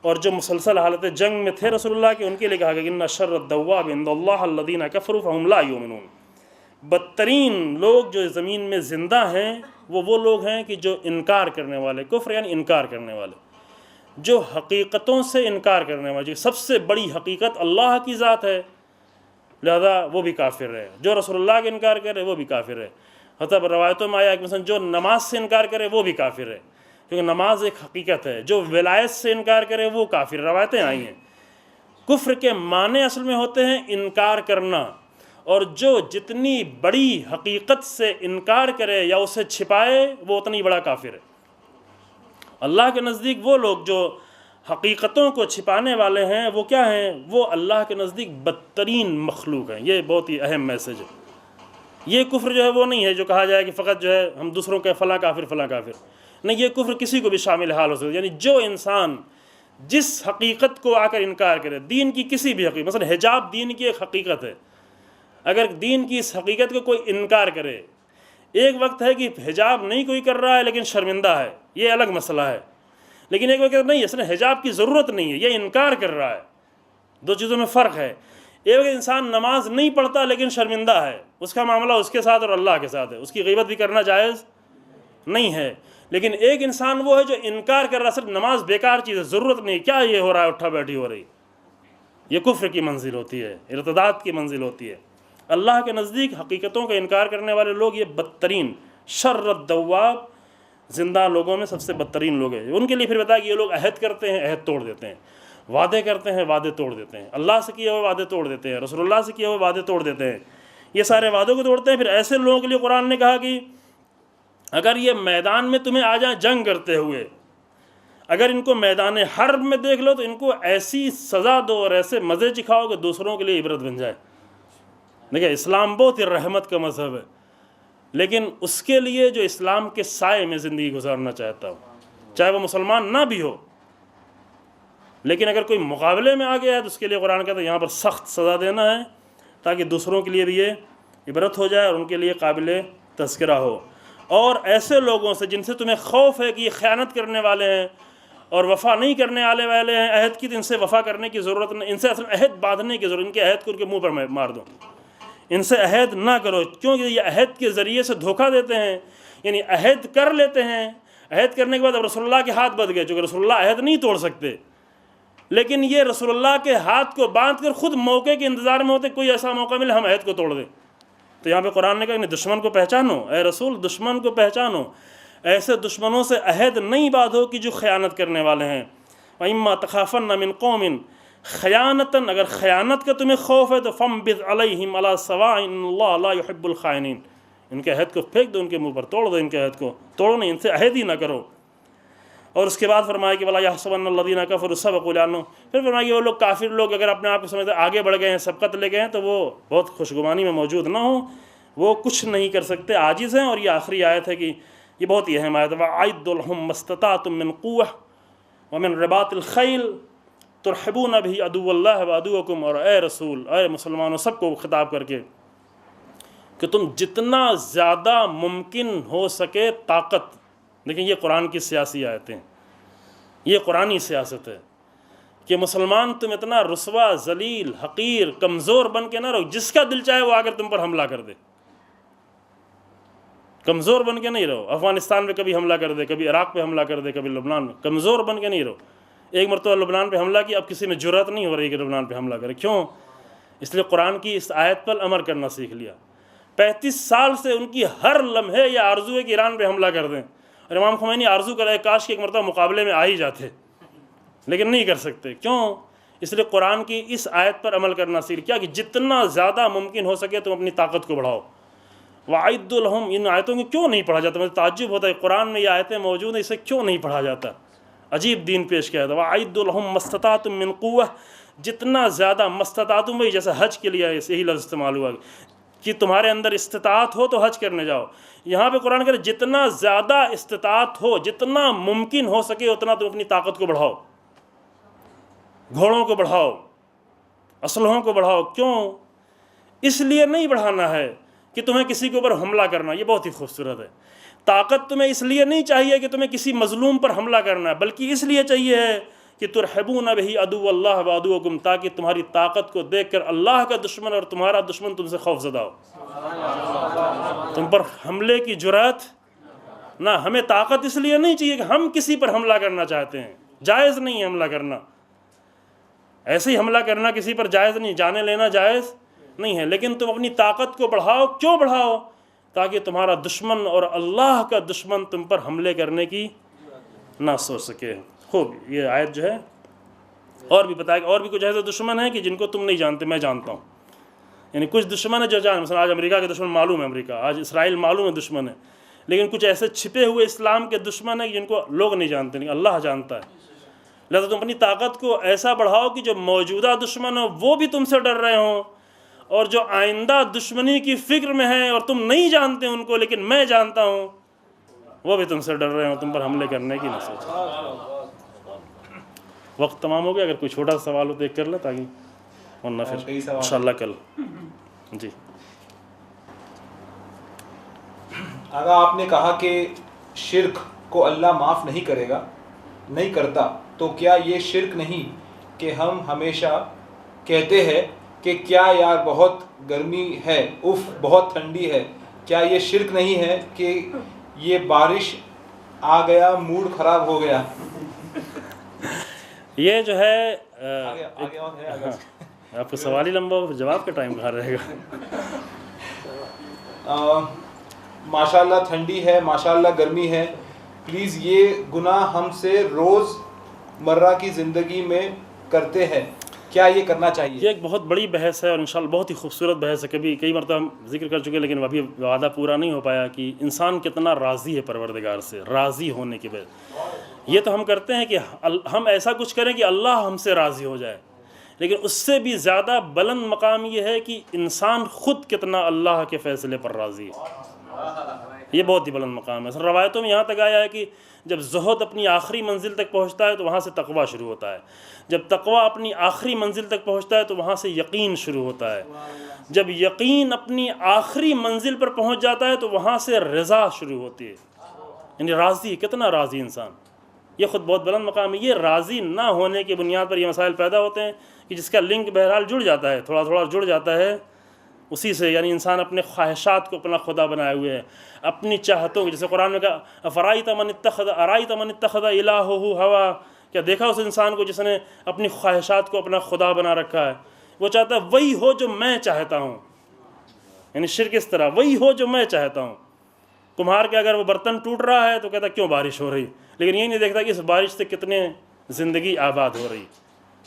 اور جو مسلسل حالت جنگ میں تھے رسول اللہ کے، ان کے لیے کہا گیا اِنَّ شَرَّ الدَّوَّابِ عِندَ اللَّهِ الَّذِينَ كَفَرُوا فَهُمْ لَا يُؤْمِنُونَ۔ بدترین لوگ جو زمین میں زندہ ہیں وہ لوگ ہیں کہ جو انکار کرنے والے، کفر یعنی انکار کرنے والے، جو حقیقتوں سے انکار کرنے والے، جو سب سے بڑی حقیقت اللہ کی ذات ہے، لہذا وہ بھی کافر ہے۔ جو رسول اللہ کا انکار کرے وہ بھی کافر ہے۔ حتیٰ روایتوں میں آیا کہ مثلا جو نماز سے انکار کرے وہ بھی کافر ہے، کیونکہ نماز ایک حقیقت ہے۔ جو ولایت سے انکار کرے وہ کافر، روایتیں آئی ہیں۔ کفر کے معنی اصل میں ہوتے ہیں انکار کرنا، اور جو جتنی بڑی حقیقت سے انکار کرے یا اسے چھپائے وہ اتنی بڑا کافر ہے۔ اللہ کے نزدیک وہ لوگ جو حقیقتوں کو چھپانے والے ہیں وہ کیا ہیں؟ وہ اللہ کے نزدیک بدترین مخلوق ہیں۔ یہ بہت ہی اہم میسج ہے۔ یہ کفر جو ہے وہ نہیں ہے جو کہا جائے کہ فقط جو ہے ہم دوسروں کے فلاں کافر فلاں کافر، نہیں، یہ کفر کسی کو بھی شامل حال ہو سکتا ہے۔ یعنی جو انسان جس حقیقت کو آ کر انکار کرے، دین کی کسی بھی حقیقت، مثلا حجاب دین کی ایک حقیقت ہے، اگر دین کی اس حقیقت کو کوئی انکار کرے، ایک وقت ہے کہ حجاب نہیں کوئی کر رہا ہے لیکن شرمندہ ہے، یہ الگ مسئلہ ہے، لیکن ایک وقت نہیں، اس نے حجاب کی ضرورت نہیں ہے، یہ انکار کر رہا ہے، دو چیزوں میں فرق ہے۔ ایک وقت انسان نماز نہیں پڑھتا لیکن شرمندہ ہے، اس کا معاملہ اس کے ساتھ اور اللہ کے ساتھ ہے، اس کی غیبت بھی کرنا جائز نہیں ہے۔ لیکن ایک انسان وہ ہے جو انکار کر رہا ہے، صرف نماز بیکار چیز ہے، ضرورت نہیں، کیا یہ ہو رہا ہے، اٹھا بیٹھی ہو رہی، یہ کفر کی منزل ہوتی ہے، ارتداد کی منزل ہوتی ہے۔ اللہ کے نزدیک حقیقتوں کا انکار کرنے والے لوگ یہ بدترین، شر الدواب، زندہ لوگوں میں سب سے بدترین لوگ ہیں۔ ان کے لیے پھر بتایا کہ یہ لوگ عہد کرتے ہیں، عہد توڑ دیتے ہیں، وعدے کرتے ہیں، وعدے توڑ دیتے ہیں، اللہ سے کیے ہوئے وعدے توڑ دیتے ہیں، رسول اللہ سے کیے ہوئے وعدے توڑ دیتے ہیں، یہ سارے وعدوں کو توڑتے ہیں۔ پھر ایسے لوگوں کے لیے قرآن نے کہا کہ اگر یہ میدان میں تمہیں آ جائیں جنگ کرتے ہوئے، اگر ان کو میدان حرب میں دیکھ لو تو ان کو ایسی سزا دو اور ایسے مزے چکھاؤ کہ دوسروں کے لیے عبرت بن جائے۔ دیکھیں اسلام بہت ہی رحمت کا مذہب ہے، لیکن اس کے لیے جو اسلام کے سائے میں زندگی گزارنا چاہتا ہو، چاہے وہ مسلمان نہ بھی ہو، لیکن اگر کوئی مقابلے میں آ گیا ہے تو اس کے لیے قرآن کہتا ہے یہاں پر سخت سزا دینا ہے تاکہ دوسروں کے لیے بھی یہ عبرت ہو جائے اور ان کے لیے قابل تذکرہ ہو۔ اور ایسے لوگوں سے جن سے تمہیں خوف ہے کہ یہ خیانت کرنے والے ہیں اور وفا نہیں کرنے والے ہیں عہد کی، تو ان سے وفا کرنے کی ضرورت نہیں، ان سے اصل عہد باندھنے کی ضرورت، ان کے عہد کو ان کے منہ پر مار دو، ان سے عہد نہ کرو، کیونکہ یہ عہد کے ذریعے سے دھوکہ دیتے ہیں، یعنی عہد کر لیتے ہیں، عہد کرنے کے بعد اب رسول اللہ کے ہاتھ بندھ گئے، چونکہ رسول اللہ عہد نہیں توڑ سکتے، لیکن یہ رسول اللہ کے ہاتھ کو باندھ کر خود موقع کے انتظار میں ہوتے، کوئی ایسا موقع ملے ہم عہد کو توڑ دیں۔ تو یہاں پہ قرآن نے کہا کہ دشمن کو پہچانو، اے رسول دشمن کو پہچانو، ایسے دشمنوں سے عہد نہیں باندھو کہ جو خیانت کرنے والے ہیں۔ وَإِمَّا تَخَافَنَّ مِن قَوْمٍ خیانتاً، اگر خیانت کا تمہیں خوف ہے تو فَانبِذْ عَلَيْهِمْ عَلَىٰ سَوَاءٍ إِنَّ اللَّهَ لَا يُحِبُّ الْخَائِنِينَ، ان کے عہد کو پھینک دو، ان کے منہ پر توڑ دو، ان کے عہد کو توڑو نہیں، ان سے عہد ہی نہ کرو۔ اور اس کے بعد فرمایا کہ وَلَا يَحْسَبَنَّ الَّذِينَ كَفَرُوا سَبَقُوا لِأَنَّهُمْ، پھر فرمایا کہ وہ لوگ کافر لوگ اگر اپنے آپ کو سمجھتے آگے بڑھ گئے ہیں، سبقت لے گئے ہیں، تو وہ بہت خوشگمانی میں موجود نہ ہوں، وہ کچھ نہیں کر سکتے، عاجز ہیں۔ اور یہ آخری آیت ہے کہ یہ بہت ہی اہم آیت ہے، وَأَعِدُّوا لَهُم مَّا اسْتَطَعْتُم مِّن قُوَّةٍ وَمِن رِّبَاطِ الْخَيْلِ تُرْحِبُونَ بِهِ عَدُوَّ اللَّهِ وَعَدُوَّكُمْ، اور اے رسول، اے مسلمانوں سب کو خطاب کر کے کہ تم جتنا زیادہ ممکن ہو سکے طاقت، لیکن یہ قرآن کی سیاسی آیتیں، یہ قرآنی سیاست ہے کہ مسلمان تم اتنا رسوا، ذلیل، حقیر، کمزور بن کے نہ رہو، جس کا دل چاہے وہ آ کر تم پر حملہ کر دے، کمزور بن کے نہیں رہو۔ افغانستان پہ کبھی حملہ کر دے، کبھی عراق پہ حملہ کر دے، کبھی لبنان میں، کمزور بن کے نہیں رہو۔ ایک مرتبہ لبنان پہ حملہ کیا، اب کسی میں جرأت نہیں ہو رہی کہ لبنان پہ حملہ کرے، کیوں؟ اس لیے قرآن کی اس آیت پر عمل کرنا سیکھ لیا۔ 35 سال سے ان کی ہر لمحے یہ آرزو ہے کہ ایران پہ حملہ کر دیں، اور امام خمینی آرزو کر رہے کاش کہ ایک مرتبہ مقابلے میں آ ہی جاتے، لیکن نہیں کر سکتے، کیوں؟ اس لیے قرآن کی اس آیت پر عمل کرنا سیکھ کیا کہ جتنا زیادہ ممکن ہو سکے تم اپنی طاقت کو بڑھاؤ۔ وَأَعِدُّوا لَهُمْ، ان آیتوں کو کیوں نہیں پڑھا جاتا؟ مجھے تعجب ہوتا ہے قرآن میں یہ آیتیں موجود ہیں، اسے کیوں نہیں پڑھا جاتا؟ عجیب دین پیش کیا تھا۔ وَأَعِدُّوا لَهُم مَّا اسْتَطَعْتُم مِّن قُوَّةٍ، جتنا زیادہ مستطاعتم، وہی جیسے حج کے لیے یہی لفظ استعمال ہوا کہ تمہارے اندر استطاعت ہو تو حج کرنے جاؤ۔ یہاں پہ قرآن کہتے جتنا زیادہ استطاعت ہو، جتنا ممکن ہو سکے اتنا تم اپنی طاقت کو بڑھاؤ، گھوڑوں کو بڑھاؤ، اسلحوں کو بڑھاؤ۔ کیوں؟ اس لیے نہیں بڑھانا ہے کہ تمہیں کسی کے اوپر حملہ کرنا، یہ بہت ہی خوبصورت ہے۔ طاقت تمہیں اس لیے نہیں چاہیے کہ تمہیں کسی مظلوم پر حملہ کرنا ہے، بلکہ اس لیے چاہیے ہے کہ ترحبون بہ عدو اللہ وعدوکم، تاکہ تمہاری طاقت کو دیکھ کر اللہ کا دشمن اور تمہارا دشمن تم سے خوف زدہ ہو، تم پر حملے کی جرأت نہ۔ ہمیں طاقت اس لیے نہیں چاہیے کہ ہم کسی پر حملہ کرنا چاہتے ہیں، جائز نہیں ہے حملہ کرنا، ایسے ہی حملہ کرنا کسی پر جائز نہیں، جانے لینا جائز نہیں ہے، لیکن تم اپنی طاقت کو بڑھاؤ۔ کیوں بڑھاؤ؟ تاکہ تمہارا دشمن اور اللہ کا دشمن تم پر حملے کرنے کی نہ سوچ سکے۔ خوب، یہ آیت جو ہے اور بھی بتایا کہ اور بھی کچھ ایسے دشمن ہیں کہ جن کو تم نہیں جانتے، میں جانتا ہوں۔ یعنی کچھ دشمن ہے جو مثلا آج امریکہ کے دشمن معلوم ہے، امریکہ آج اسرائیل معلوم ہے دشمن ہے، لیکن کچھ ایسے چھپے ہوئے اسلام کے دشمن ہیں جن کو لوگ نہیں جانتے، نہیں اللہ جانتا ہے۔ لہذا تم اپنی طاقت کو ایسا بڑھاؤ کہ جو موجودہ دشمن ہو وہ بھی تم سے ڈر رہے ہوں، اور جو آئندہ دشمنی کی فکر میں ہیں اور تم نہیں جانتے ان کو لیکن میں جانتا ہوں، وہ بھی تم سے ڈر رہے ہوں، تم پر حملے کرنے کی نہ سوچیں۔ وقت تمام ہو گیا، اگر کوئی چھوٹا سا سوال ہو تو ایک کر لیں، تاکہ ورنہ پھر انشاءاللہ کل۔ جی اگر آپ نے کہا کہ شرک کو اللہ معاف نہیں کرے گا، نہیں کرتا، تو کیا یہ شرک نہیں کہ ہم ہمیشہ کہتے ہیں کہ کیا یار بہت گرمی ہے، اف بہت ٹھنڈی ہے، کیا یہ شرک نہیں ہے کہ یہ بارش آ گیا موڈ خراب ہو گیا؟ یہ جو ہے آپ کا سوال ہی لمبا ہو، جواب کا ٹائم کہاں رہے گا؟ ماشاءاللہ ٹھنڈی ہے، ماشاءاللہ گرمی ہے، پلیز یہ گناہ ہم سے روز مرہ کی زندگی میں کرتے ہیں، کیا یہ کرنا چاہیے؟ یہ ایک بہت بڑی بحث ہے اور انشاءاللہ بہت ہی خوبصورت بحث ہے، کئی مرتبہ ہم ذکر کر چکے لیکن ابھی وعدہ پورا نہیں ہو پایا کہ انسان کتنا راضی ہے پروردگار سے، راضی ہونے کے بعد یہ تو ہم کرتے ہیں کہ ہم ایسا کچھ کریں کہ اللہ ہم سے راضی ہو جائے، لیکن اس سے بھی زیادہ بلند مقام یہ ہے کہ انسان خود کتنا اللہ کے فیصلے پر راضی ہے، یہ بہت ہی بلند مقام ہے۔ روایتوں میں یہاں تک آیا ہے کہ جب زہد اپنی آخری منزل تک پہنچتا ہے تو وہاں سے تقویٰ شروع ہوتا ہے، جب تقویٰ اپنی آخری منزل تک پہنچتا ہے تو وہاں سے یقین شروع ہوتا ہے، جب یقین اپنی آخری منزل پر پہنچ جاتا ہے تو وہاں سے رضا شروع ہوتی ہے، یعنی راضی، کتنا راضی انسان، یہ خود بہت بلند مقام ہے۔ یہ راضی نہ ہونے کی بنیاد پر یہ مسائل پیدا ہوتے ہیں کہ جس کا لنک بہرحال جڑ جاتا ہے، تھوڑا تھوڑا جڑ جاتا ہے، اسی سے، یعنی انسان اپنے خواہشات کو اپنا خدا بنائے ہوئے ہے، اپنی چاہتوں کو، جیسے قرآن میں کہا افرائیت من اتخذ الہہ ہوا، کیا دیکھا اس انسان کو جس نے اپنی خواہشات کو اپنا خدا بنا رکھا ہے، وہ چاہتا ہے وہی ہو جو میں چاہتا ہوں، یعنی شرک اس طرح وہی ہو جو میں چاہتا ہوں۔ کمہار کے اگر وہ برتن ٹوٹ رہا ہے تو کہتا کیوں بارش ہو رہی، لیکن یہ نہیں دیکھتا کہ اس بارش سے کتنے زندگی آباد ہو رہی۔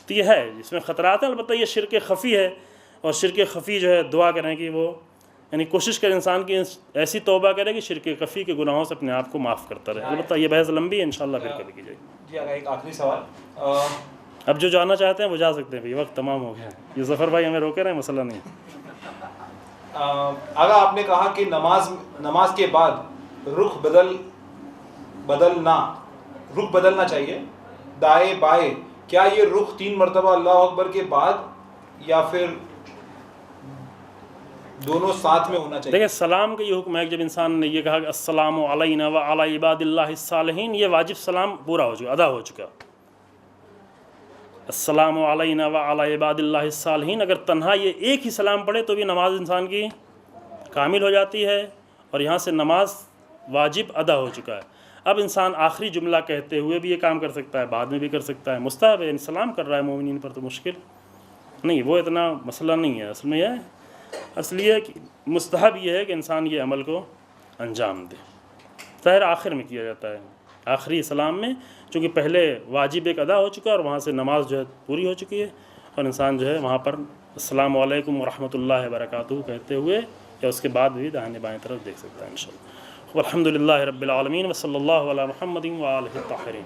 تو یہ ہے، اس میں خطرات ہیں، البتہ یہ شرک خفی ہے، اور شرک خفی جو ہے دعا کریں کہ وہ، یعنی کوشش کرے انسان کی ایسی توبہ کرے کہ شرک خفی کے گناہوں سے اپنے آپ کو معاف کرتا رہے۔ البتہ یہ بحث لمبی ہے، انشاءاللہ پھر کبھی کی جائے گی۔ جی اگر ایک آخری سوال، اب جو جانا چاہتے ہیں وہ جا سکتے ہیں، بھائی وقت تمام ہو گیا ہے، یہ ظفر بھائی ہمیں روکے رہے ہیں، مسئلہ نہیں۔ آگا آپ نے کہا کہ نماز کے بعد رخ بدلنا چاہیے دائیں بائیں، کیا یہ رخ 3 مرتبہ اللہ اکبر کے بعد یا پھر دونوں ساتھ میں ہونا چاہیے؟ دیکھیں سلام کا یہ حکم ہے کہ جب انسان نے یہ کہا کہ السلام علینا وعلی عباد اللہ الصالحین، یہ واجب سلام پورا ہو چکا، ادا ہو چکا۔ السلام علینا وعلی عباد اللہ الصالحین، اگر تنہا یہ ایک ہی سلام پڑھے تو بھی نماز انسان کی کامل ہو جاتی ہے، اور یہاں سے نماز واجب ادا ہو چکا ہے۔ اب انسان آخری جملہ کہتے ہوئے بھی یہ کام کر سکتا ہے، بعد میں بھی کر سکتا ہے، مستحب ہے، یعنی سلام کر رہا ہے مومنین پر تو مشکل نہیں، وہ اتنا مسئلہ نہیں ہے۔ اصل میں یہ ہے کہ مستحب یہ ہے کہ انسان یہ عمل کو انجام دے، ظاہر آخر میں کیا جاتا ہے، آخری سلام میں، چونکہ پہلے واجب ایک ادا ہو چکا ہے اور وہاں سے نماز جو ہے پوری ہو چکی ہے، اور انسان جو ہے وہاں پر السلام علیکم ورحمۃ اللہ وبرکاتہ کہتے ہوئے یا اس کے بعد بھی داہنے بائیں طرف دیکھ سکتا ہے انشاءاللہ۔ والحمد للہ رب العالمین وصلی اللہ علی محمد وآلہ الطاہرین۔